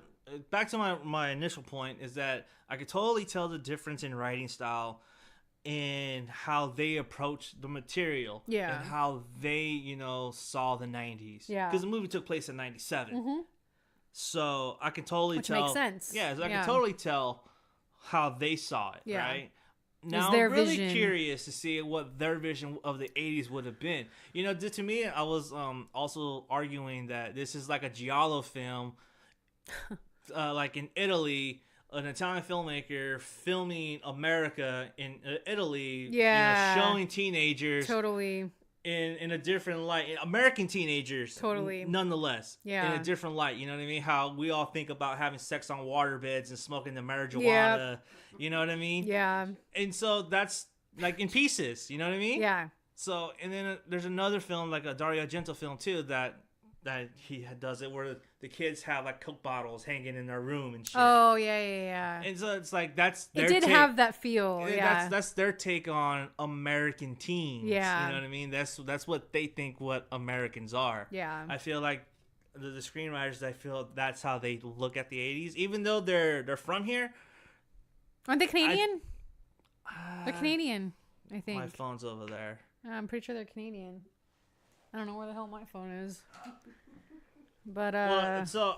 back to my initial point is that I could totally tell the difference in writing style and how they approach the material. Yeah. And how they, saw the 90s. Yeah. Because the movie took place in 97. Mm-hmm. So I can totally tell. Which makes sense. Yeah, so I can totally tell how they saw it, right? Now, their I'm really vision. curious to see what their vision of the 80s would have been. To me, I was also arguing that this is like a giallo film, like in Italy, an Italian filmmaker filming America in Italy, showing teenagers Totally. in a different light, American teenagers, Totally. Nonetheless, in a different light. You know what I mean? How we all think about having sex on water beds and smoking the marijuana. Yep. You know what I mean? Yeah. And so that's like in pieces. You know what I mean? Yeah. So, and then there's another film, like a Dario Argento film too, that that he does it where the kids have like Coke bottles hanging in their room and shit. Oh yeah. And so it's like that's It their did take. have that feel. Yeah. That's their take on American teens. Yeah. You know what I mean? That's what they think what Americans are. Yeah. I feel like the screenwriters, I feel that's how they look at the 80s, even though they're from here. Aren't they Canadian? They're Canadian, I think. My phone's over there. I'm pretty sure they're Canadian. I don't know where the hell my phone is. But well, so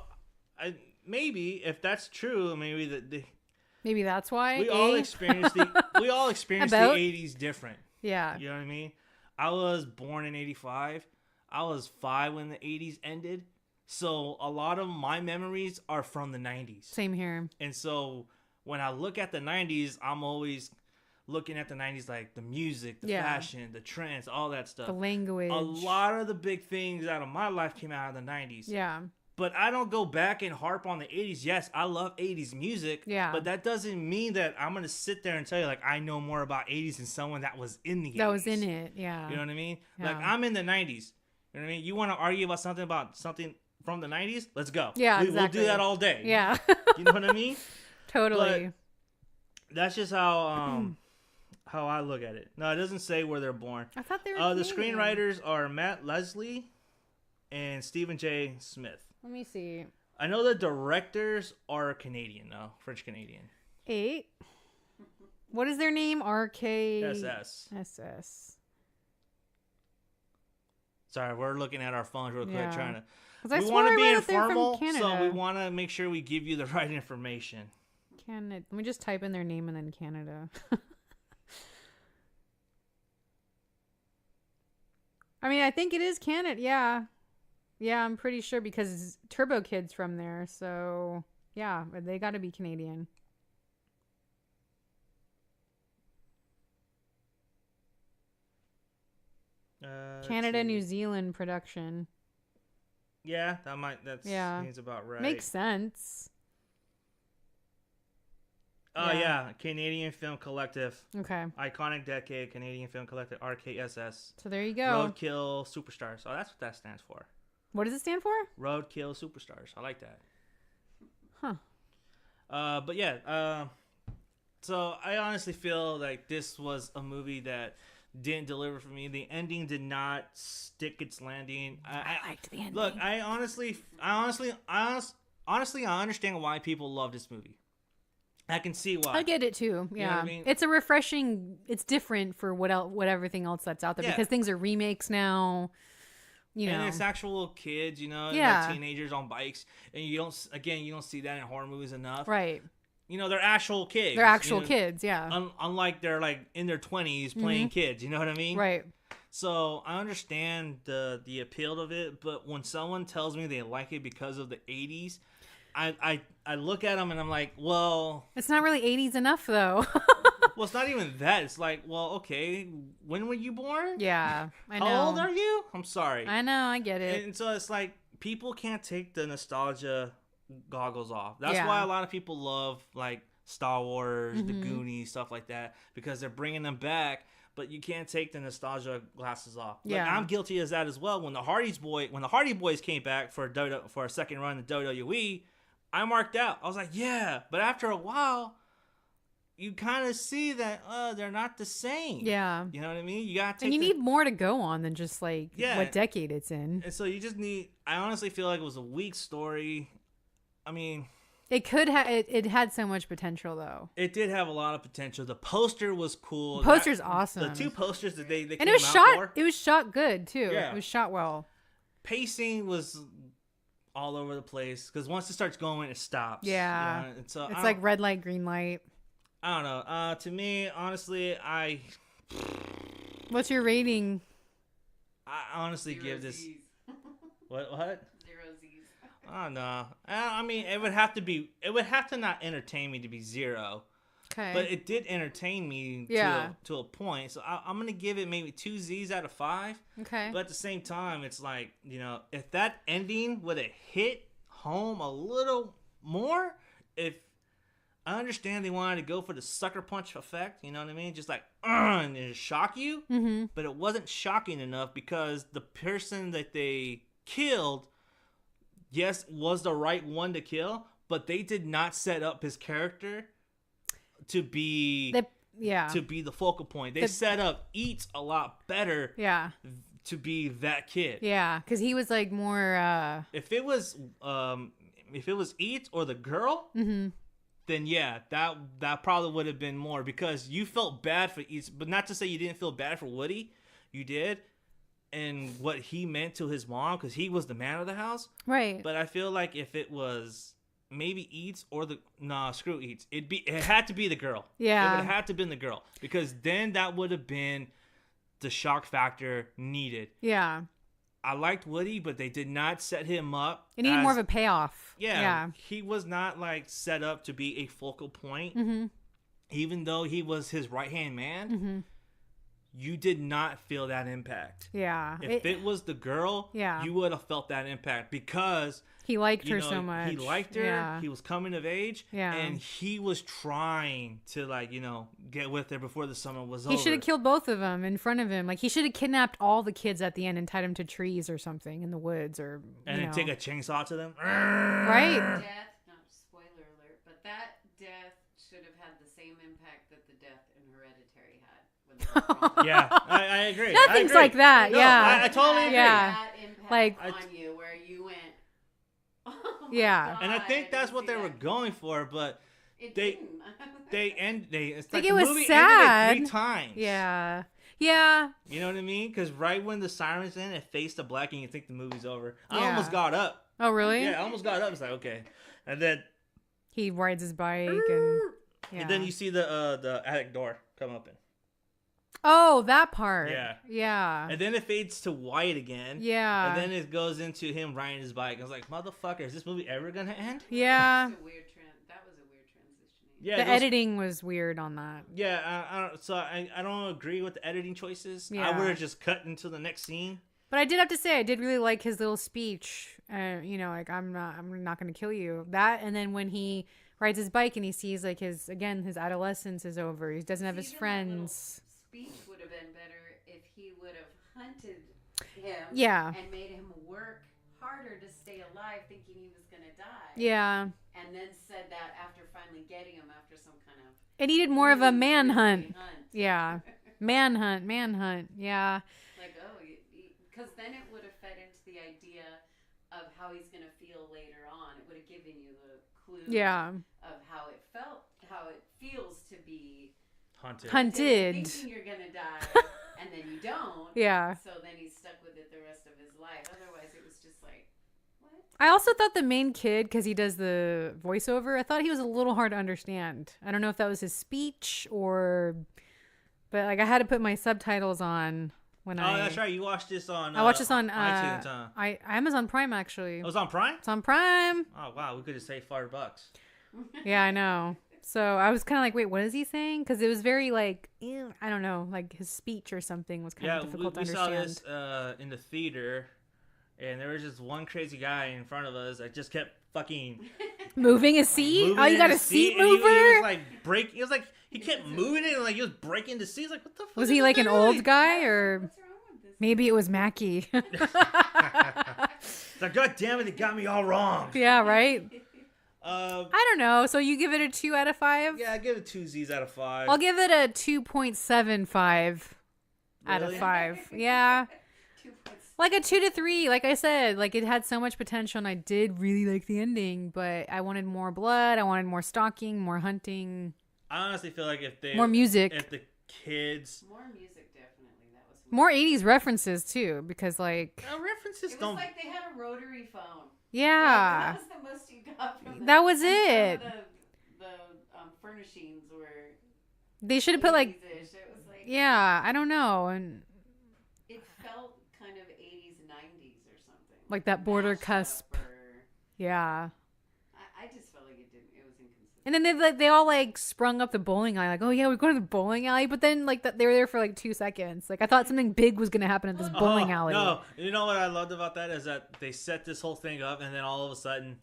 maybe if that's true, maybe maybe that's why we all experienced the 80s different. Yeah. You know what I mean? I was born in 85. I was 5 when the 80s ended. So a lot of my memories are from the 90s. Same here. And so when I look at the 90s, I'm always looking at the 90s like the music, the fashion, the trends, all that stuff. The language. A lot of the big things out of my life came out of the 90s. Yeah. But I don't go back and harp on the 80s. Yes, I love 80s music. Yeah. But that doesn't mean that I'm going to sit there and tell you, like, I know more about 80s than someone that was in the 80s. That was in it, yeah. You know what I mean? Yeah. Like, I'm in the 90s. You know what I mean? You want to argue about something from the 90s? Let's go. Yeah, We'll exactly. do that all day. Yeah. You know what I mean? Totally. But that's just how I look at it. No, it doesn't say where they're born. I thought they were The Canadian. screenwriters are Matt Leslie and Stephen J. Smith. Let me see. I know the directors are Canadian, though. French Canadian. 8. What is their name? SS. SS. Sorry, we're looking at our phones real quick, trying to. We want to be informal, informal, so we want to make sure we give you the right information. Canada. Let me just type in their name and then Canada. I mean, I think it is Canada. Yeah. Yeah, I'm pretty sure because Turbo Kid's from there. So, yeah, they got to be Canadian. Canada, New Zealand production. Yeah, seems about right. Makes sense. Oh, yeah. Canadian Film Collective. Okay. Iconic Decade, Canadian Film Collective, RKSS. So there you go. Roadkill Superstars. Oh, that's what that stands for. What does it stand for? Roadkill Superstars. I like that. Huh. But yeah, so I honestly feel like this was a movie that didn't deliver for me. The ending did not stick its landing. I liked the ending. Look, I honestly understand why people love this movie. I can see why. I get it too. Yeah, You know what I mean? It's a refreshing. It's different for what everything else that's out there because things are remakes now. You know, and it's actual kids, like teenagers on bikes, and you don't see that in horror movies enough. Right. They're actual kids. They're actual kids, yeah. Unlike they're like in their 20s playing kids, you know what I mean? Right. So I understand the appeal of it, but when someone tells me they like it because of the 80s, I look at them and I'm like, well, it's not really 80s enough though. Well, it's not even that. It's like, well, okay, when were you born? Yeah, I know. How old are you? I'm sorry. I know, I get it. And so it's like people can't take the nostalgia goggles off. That's why a lot of people love like Star Wars, the Goonies, stuff like that, because they're bringing them back. But you can't take the nostalgia glasses off. Like, I'm guilty as that as well. When the Hardy Boys came back for a second run in WWE, I marked out. I was like, yeah, but after a while, you kind of see that they're not the same. Yeah. You know what I mean? You got to need more to go on than just like what decade it's in. And so you just need. I honestly feel like it was a weak story. I mean, it could have. It had so much potential though. It did have a lot of potential. The poster was cool. The poster's awesome. The 2 posters that they and came it was out shot. for. It was shot good too. Yeah. It was shot well. Pacing was all over the place because once it starts going, it stops. Yeah. And so it's like red light, green light. I don't know. To me, honestly, What's your rating? I honestly give this. Z's. What? 0 Z's. I don't know. I mean, it would have to not entertain me to be 0. Okay. But it did entertain me to a point. So I'm going to give it maybe 2 Z's out of 5. Okay. But at the same time, it's like, if that ending would have hit home a little more, if I understand they wanted to go for the sucker punch effect, you know what I mean? Just like, and it shock you. Mm-hmm. But it wasn't shocking enough because the person that they killed yes, was the right one to kill, but they did not set up his character to be the focal point. They set up Eats a lot better to be that kid. Yeah, because he was like more if it was Eats or the girl, then yeah, that probably would have been more, because you felt bad for Eats, but not to say you didn't feel bad for Woody. You did. And what he meant to his mom, because he was the man of the house. Right. But I feel like if it was maybe Eats or screw Eats. It had to be the girl. Yeah. It would have had to been the girl, because then that would have been the shock factor needed. Yeah. I liked Woody, but they did not set him up. It needed more of a payoff. Yeah. He was not like set up to be a focal point. Mm-hmm. Even though he was his right-hand man, you did not feel that impact. Yeah. If it was the girl, you would have felt that impact, because he liked her so much. He liked her. Yeah. He was coming of age. Yeah. And he was trying to, like, get with her before the summer was over. He should have killed both of them in front of him. Like, he should have kidnapped all the kids at the end and tied them to trees or something in the woods, or and then take a chainsaw to them. Right. Death, not spoiler alert, but that death should have had the same impact that the death in Hereditary had. Yeah, I agree. Nothing's like that. No, yeah. I totally agree. Yeah. That impact like on you, where you went, oh yeah. God, and I think that's what they were going for, but they it's like it the was movie sad. ended like 3 times. Yeah. Yeah. You know what I mean? Because right when the siren's in, it faced to black and you think the movie's over. I Yeah. almost got up. Oh, really? Yeah, I almost got up. It's like, okay. And then he rides his bike and then you see the attic door come open. Oh, that part. Yeah. Yeah. And then it fades to white again. Yeah. And then it goes into him riding his bike. I was like, motherfucker, is this movie ever going to end? Yeah. That was a weird transition. Yeah, the editing was weird on that. Yeah, I don't agree with the editing choices. Yeah. I would have just cut into the next scene. But I did have to say, I did really like his little speech. Like, I'm not going to kill you. That, and then when he rides his bike and he sees, like, his adolescence is over. He doesn't have his friends. Speech would have been better if he would have hunted him. Yeah. And made him work harder to stay alive, thinking he was going to die. Yeah. And then said that after finally getting him after some kind of... It needed more of a manhunt. Hunt. Yeah. Manhunt. Yeah. Like, because then it would have fed into the idea of how he's going to feel later on. It would have given you the clue of how it feels to be hunted. Thinking you're going to die, and then you don't. Yeah. So then he's stuck with it the rest of his life. Otherwise, it was just like, what? I also thought the main kid, because he does the voiceover, I thought he was a little hard to understand. I don't know if that was his speech but like, I had to put my subtitles on when that's right. You watched this on... I watched this on iTunes, huh? Amazon Prime, actually. It was on Prime? It's on Prime. Oh, wow. We could have saved $5. Yeah, I know. So I was kind of like, wait, what is he saying? Because it was very like, I don't know, like his speech or something was kind of difficult to understand. We saw this in the theater, and there was just one crazy guy in front of us that just kept fucking... moving his seat? You got a seat mover? He kept moving it, and like he was breaking the seat. Like, what the fuck? Was he like an old guy, or What's wrong with this? maybe it was Mackie? It's like, God damn it, they got me all wrong. Yeah, right? I I don't know. So you give it a 2 out of 5? Yeah, I give it 2 Z's out of 5. I'll give it a 2.75 out of Really? 5. Yeah. 2 points. Like a 2 to 3. Like I said, like it had so much potential, and I did really like the ending, but I wanted more blood. I wanted more stalking, more hunting, I honestly feel like more music. if the kids... More music, definitely. That was More 80s references too, because like references It was don't... like they had a rotary phone. yeah, That was the most you got from that was and it. some of the furnishings were They should have put like 80s-ish. It was like yeah, I don't know, and it felt kind of 80s, 90s or something. like that border mashed up cusp. or- Yeah, I just felt like it was inconsistent. and then they all like sprung up the bowling alley, like, oh yeah, we're going to the bowling alley, but then like they were there for like 2 seconds. Like I thought something big was gonna happen at this bowling alley. No, you know what I loved about that is that they set this whole thing up, and then all of a sudden,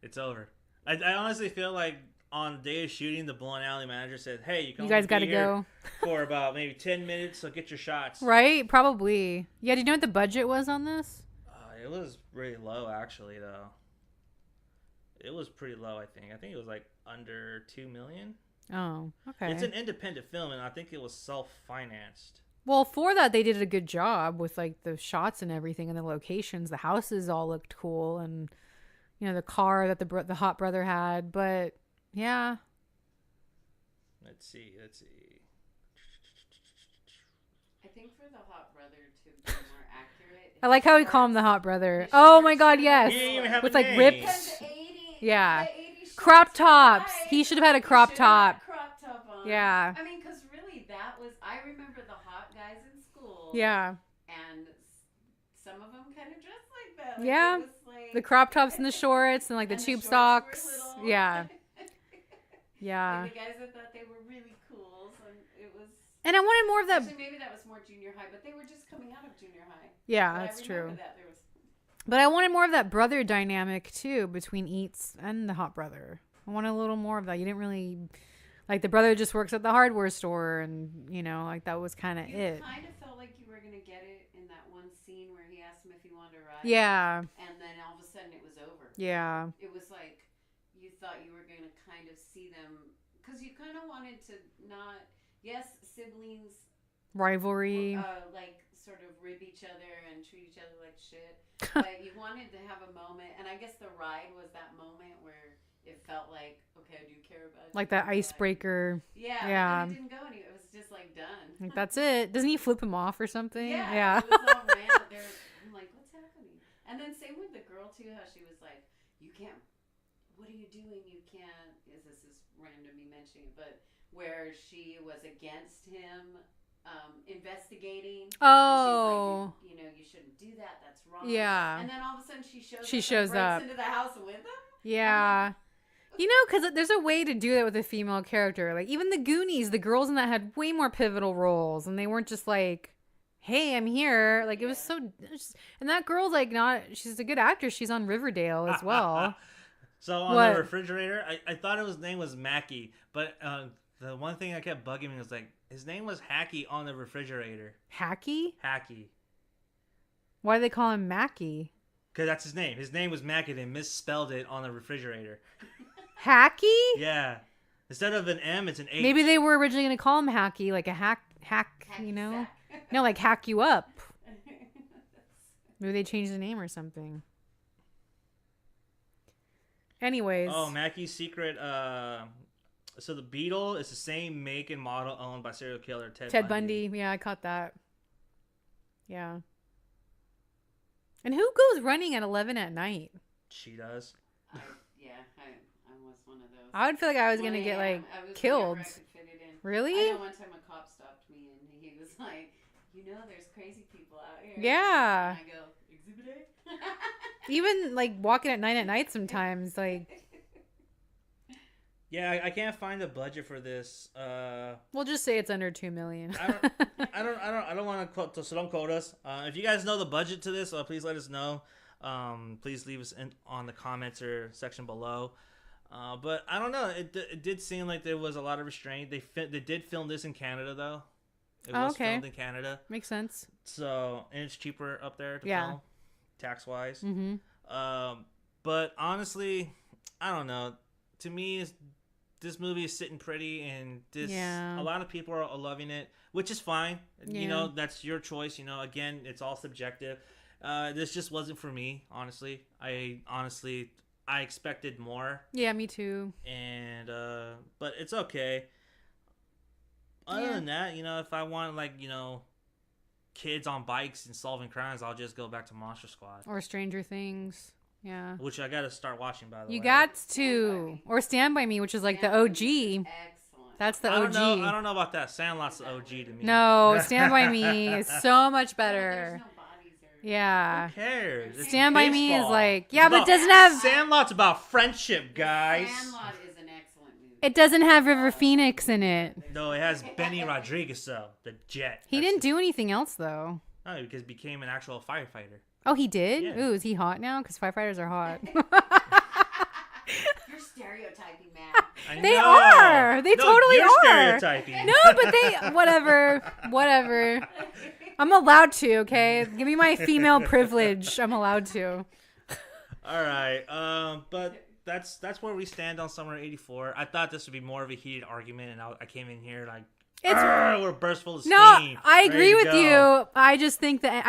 it's over. I honestly feel like on the day of shooting, the bowling alley manager said, "Hey, you guys got to go for about maybe 10 minutes, so get your shots." Right? Probably. Yeah. Do you know what the budget was on this? It was really low, actually, though. it was pretty low. I think it was like under 2 million. Oh, okay. It's an independent film, and I think it was self-financed. Well, for that they did a good job with like the shots and everything and the locations. The houses all looked cool, and the car that the hot brother had. But yeah. Let's see. I think for the hot brother to be more accurate. I like how we call him the hot brother. Oh my God, yes. He didn't even have with a like name. ripped. Yeah. Crop tops. He should have had a crop top. Crop top on. Yeah. I mean, because really, I remember the hot guys in school. Yeah. And some of them kind of dressed like that. Like, Yeah. it was like, The crop tops and the shorts and like the and tube shorts socks. were little. Yeah. Yeah. And the guys that thought they were really cool. So it was. And I wanted more of that. Actually, maybe that was more junior high, but they were just coming out of junior high. Yeah, But that's I true. remember that there was. But I wanted more of that brother dynamic too between Eats and the hot brother. I wanted a little more of that. You didn't really like the brother just works at the hardware store, and like that was kind of it. You kind of felt like you were gonna get it in that one scene where he asked him if he wanted to ride. Yeah. And then all of a sudden it was over. Yeah. It was like you thought you were gonna kind of see them because you kind of wanted to not. Yes, siblings. Rivalry. Like sort of rib each other and treat each other like shit. But you wanted to have a moment, and I guess the ride was that moment where it felt like, okay, I do care about you. Like that icebreaker. Yeah. Yeah. But it didn't go anywhere. It was just like done. Like that's it. Doesn't he flip him off or something? Yeah. It was all random. I'm like, what's happening? And then same with the girl too, how she was like, you can't. What are you doing? You can't. This is random me mentioning it, but where she was against him. Investigating. Oh. She's like, you shouldn't do that. That's wrong. Yeah. And then all of a sudden she shows breaks up into the house with him. Yeah. Because there's a way to do that with a female character. Like, even the Goonies, the girls in that had way more pivotal roles. And they weren't just like, hey, I'm here. Like, it was so... And that girl's, like, not... She's a good actress. She's on Riverdale as well. So, on the refrigerator, I thought his name was Mackie. But the one thing that kept bugging me was, like, his name was Hacky on the refrigerator. Hacky? Hacky. Why do they call him Mackie? Because that's his name. His name was Mackie. They misspelled it on the refrigerator. Hacky? Yeah. Instead of an M, it's an H. Maybe they were originally going to call him Hacky, like a hack, Hacky sack. No, like hack you up. Maybe they changed the name or something. Anyways. Oh, Mackie's secret. So the Beetle is the same make and model owned by serial killer Ted Bundy. Yeah, I caught that. Yeah. And who goes running at 11 at night? She does. I was one of those. I would feel like I was going to get, like, killed. Really? I know one time a cop stopped me and he was like, there's crazy people out here. Yeah. And I go, Exhibit A? Even, like, walking at night sometimes, like... Yeah, I can't find the budget for this. We'll just say it's under $2 million. I don't want to quote, so don't quote us. If you guys know the budget to this, please let us know. Please leave us on the comments or section below. But I don't know. It did seem like there was a lot of restraint. They did film this in Canada though. It was filmed in Canada. Makes sense. So, and it's cheaper up there to film, tax wise. Mm-hmm. But honestly, I don't know. To me, this movie is sitting pretty, and a lot of people are loving it, which is fine. Yeah. That's your choice. Again, it's all subjective. This just wasn't for me, honestly. I expected more. Yeah, me too. And but it's okay. Other than that, if I want kids on bikes and solving crimes, I'll just go back to Monster Squad or Stranger Things. Yeah. Which I got to start watching, by the way. You got to. Or Stand By Me, which is like the OG. Excellent. That's the OG. I don't know about that. Sandlot's the OG to me. No, Stand By Me is so much better. There's no bodies or... Yeah. Who cares? It's Stand By Me is baseball. like... Yeah, but it doesn't have... Sandlot's about friendship, guys. Sandlot is an excellent movie. It doesn't have River Phoenix in it. No, it has Benny Rodriguez, though. The Jet. He didn't do anything else, though. No, because he became an actual firefighter. Oh, he did? Yeah. Ooh, is he hot now? Because firefighters are hot. You're stereotyping, man. They are. They totally you're are. Stereotyping. No, but they... Whatever. I'm allowed to, okay? Give me my female privilege. I'm allowed to. All right. But that's where we stand on Summer '84. I thought this would be more of a heated argument, and I came in here like, we're burstful of steam. No, I agree with go. you. I just think that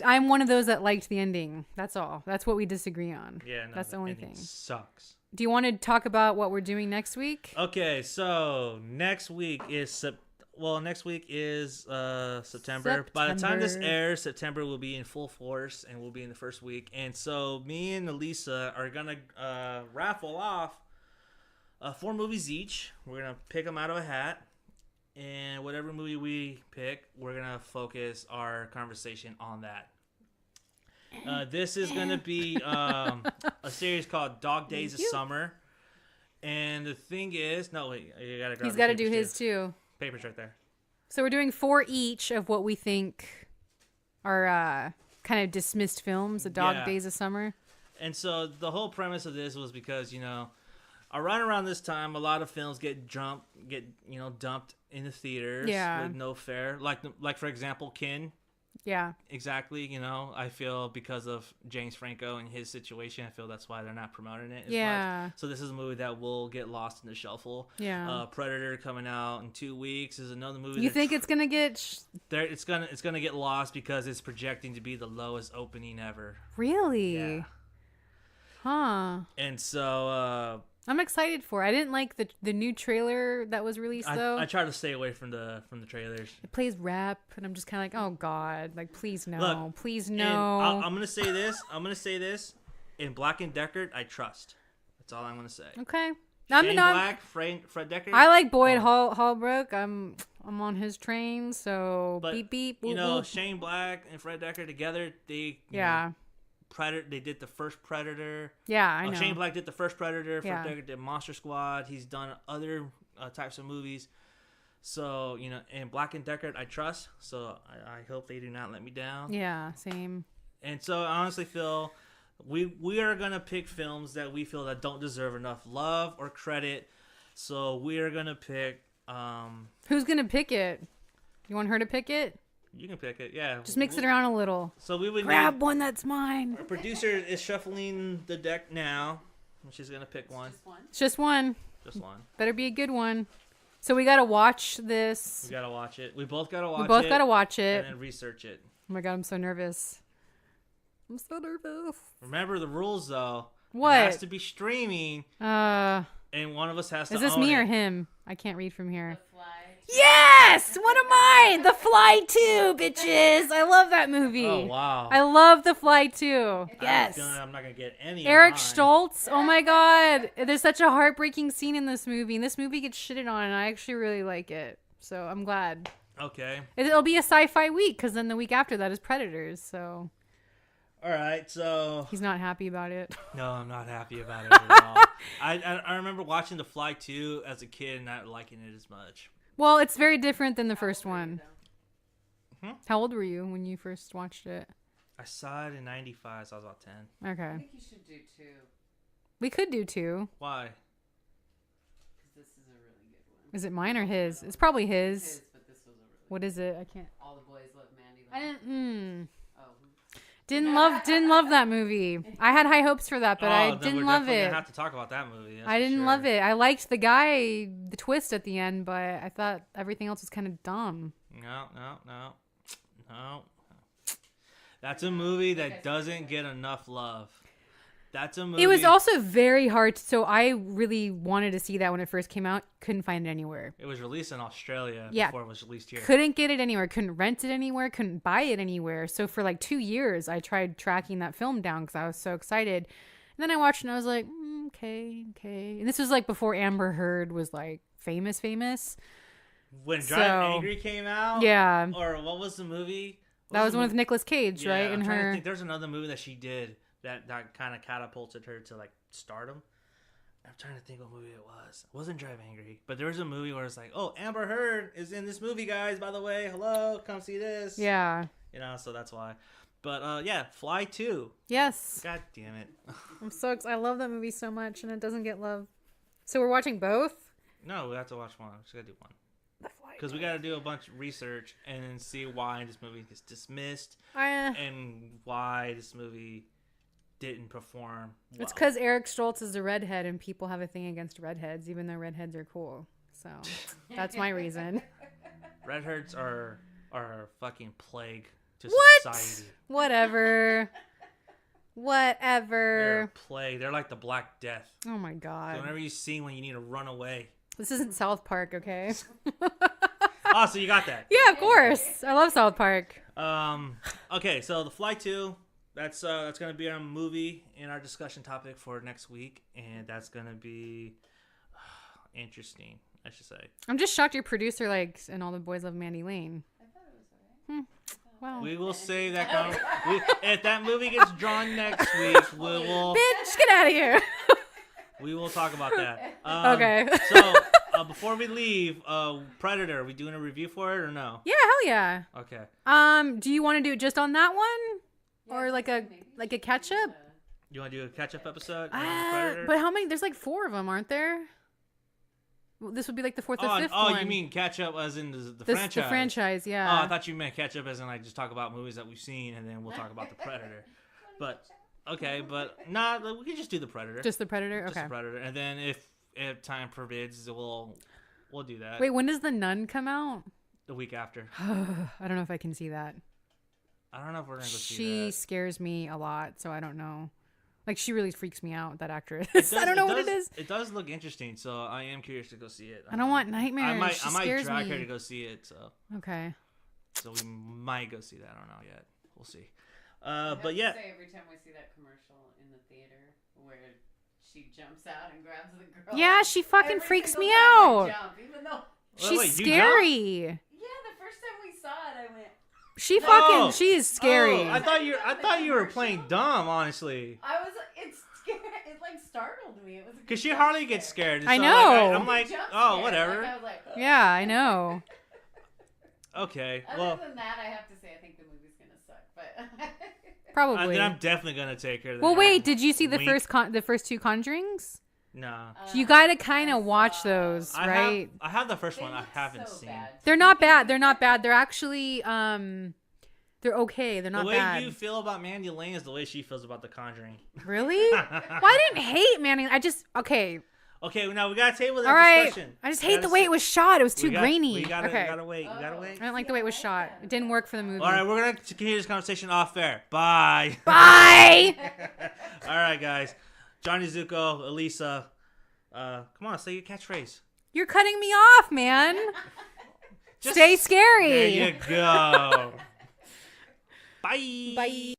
I'm one of those that liked the ending. That's all. That's what we disagree on. Yeah, no, that's the only thing. Sucks. Do you want to talk about what we're doing next week? Okay, so next week is September. By the time this airs, September will be in full force, and we'll be in the first week. And so me and Elysa are gonna raffle off 4 movies each. We're gonna pick them out of a hat. And whatever movie we pick, we're going to focus our conversation on that. This is going to be a series called Dog Days of Summer. And the thing is... No, wait. You gotta grab He's got to do his too. Papers right there. So we're doing 4 each of what we think are kind of dismissed films, a Dog Days of Summer. And so the whole premise of this was because, around this time, a lot of films get dumped in the theaters with no fare. Like for example, Kin. Yeah. Exactly. I feel because of James Franco and his situation, I feel that's why they're not promoting it as much. So this is a movie that will get lost in the shuffle. Yeah. Predator coming out in 2 weeks is another movie. You think it's gonna get? It's gonna get lost because it's projecting to be the lowest opening ever. Really? Yeah. Huh. And so. I'm excited for it. I didn't like the new trailer that was released though. I try to stay away from the trailers. It plays rap, and I'm just kind of like, oh god, like please no, Look, please no. I'm gonna say this. In Black and Deckard, I trust. That's all I'm gonna say. Okay. Shane Black, Fred Deckard. I like Boyd Holbrook. I'm on his train. So beep beep. Whoop, whoop. Shane Black and Fred Deckard together, they Predator. They did the first Predator. Yeah, I know. Shane Black did the first Predator. Fred Deckard did Monster Squad. He's done other types of movies. So in Black and Deckard, I trust. So I hope they do not let me down. Yeah, same. And so I honestly feel we are gonna pick films that we feel that don't deserve enough love or credit. So we are gonna pick. Who's gonna pick it? You want her to pick it? You can pick it, yeah. Just mix it around a little. So we would grab one that's mine. Our producer is shuffling the deck now. She's gonna pick one. Just one. Just one. Better be a good one. So we gotta watch this. We gotta watch it. We both gotta watch it. We both gotta watch it. And then research it. Oh my god, I'm so nervous. I'm so nervous. Remember the rules though. What? It has to be streaming. And one of us has to. Is this own me it. or him? I can't read from here. The Fly. Yes! One of mine! The Fly 2, bitches! I love that movie. Oh, wow. I love The Fly 2. Yes. I'm not going to get any Eric of mine. Stoltz. Oh my god. There's such a heartbreaking scene in this movie. And this movie gets shitted on, and I actually really like it. So I'm glad. Okay. It'll be a sci-fi week, because then the week after that is Predators, so... All right, so... He's not happy about it. No, I'm not happy about it at all. I remember watching The Fly 2 as a kid and not liking it as much. Well, it's very different than the first one. How old were you when you first watched it? I saw it in 95, so I was about 10. Okay. I think you should do 2. We could do 2. Why? Because this is a really good one. Is it mine or his? It's probably his. His, but this was a really What is it? I can't. All the Boys Love Mandy. I didn't. Oh. Didn't love that movie. I had high hopes for that, but I didn't love it. We're gonna have to talk about that movie. I didn't love it. I liked the guy, the twist at the end, but I thought everything else was kind of dumb. No. That's a movie that doesn't get enough love. That's a movie. It was also very hard. So I really wanted to see that when it first came out. Couldn't find it anywhere. It was released in Australia before it was released here. Couldn't get it anywhere. Couldn't rent it anywhere. Couldn't buy it anywhere. So for like 2 years, I tried tracking that film down because I was so excited. And then I watched it and I was like, okay. And this was like before Amber Heard was like famous. When Drive Angry came out? Yeah. Or what was the movie? That was one with Nicolas Cage, right? And I'm trying to think. There's another movie that she did that kind of catapulted her to like stardom. I'm trying to think what movie it was. It wasn't Drive Angry, but there was a movie where it's like, oh, Amber Heard is in this movie, guys. By the way, hello, come see this. Yeah. So that's why. But yeah, Fly 2. Yes. God damn it. I'm so excited. I love that movie so much, and it doesn't get love. So we're watching both? No, we have to watch one. We just gotta do one. Because we got to do a bunch of research and see why this movie gets dismissed and why this movie didn't perform well. It's because Eric Stoltz is a redhead, and people have a thing against redheads, even though redheads are cool. So that's my reason. Redheads are a fucking plague to What? society. Whatever. They're a plague. They're like the Black Death. Oh my god. So whenever you see one, you need to run away. This isn't South Park, okay? Oh, so you got that. Yeah, of course. I love South Park. Okay, so The Fly 2, that's going to be our movie in our discussion topic for next week, and that's going to be interesting, I should say. I'm just shocked your producer likes And All the Boys Love Mandy Lane. I thought it was alright. Wow. We will save that. If that movie gets drawn next week, we will. Bitch, get out of here. We will talk about that. Okay. So before we leave, Predator, are we doing a review for it or no? Yeah, hell yeah. Okay. Do you want to do it just on that one, Yeah, or like a catch up? You want to do a catch up episode? On Predator? But how many? There's like 4 of them, aren't there? Well, this would be like the 4th or 5th one. Oh, you mean catch up as in the franchise? The franchise, yeah. Oh, I thought you meant catch up as in like just talk about movies that we've seen and then we'll talk about the Predator. But okay, but we can just do the Predator. Just the Predator. Just Okay. the Predator, and then if time forbids, we'll do that. Wait, when does The Nun come out? The week after. I don't know if I can see that. I don't know if we're gonna go see She that. scares me a lot, so I don't know. Like, she really freaks me out, that actress. I don't know what it is. It does look interesting, so I am curious to go see it. I don't want nightmares. I might scares drag me. her to go see it. So we might go see that. I don't know yet. We'll see. But yeah. Say every time we see that commercial in the theater where she jumps out and grabs the girl. Yeah, she fucking every freaks single me time I out. jump, even though She's wait, you scary. yeah, the first time we saw it, I went. She is scary. Oh, I thought you were playing dumb, honestly. I was. It's scared. It like startled me. It was Because she hardly gets scared. I so, know. I'm like, oh, whatever. Like, I was like, Yeah, I know. Okay, Other well, than that, I have to say I think the movie's gonna suck. But Probably. then I'm definitely gonna take her there. Well, wait, did you see the Wink. first 2 Conjurings? Nah. You gotta kind of watch those, right? I have the first they one. I look haven't so seen. bad. They're not bad. They're not bad. They're actually they're okay. They're not The way bad. you feel about Mandy Lane is the way she feels about The Conjuring. Really? Well, I didn't hate Manning. Okay. Okay, now we gotta table that All right. discussion. I just hate the way it was shot. It was too grainy. We gotta okay. wait. We gotta wait. I don't like the way it was shot. It didn't work for the movie. All right, we're gonna continue this conversation off air. Bye. Bye. All right, guys. Johnny Zuko, Elysa. Come on, say your catchphrase. You're cutting me off, man. Stay scary. There you go. Bye. Bye.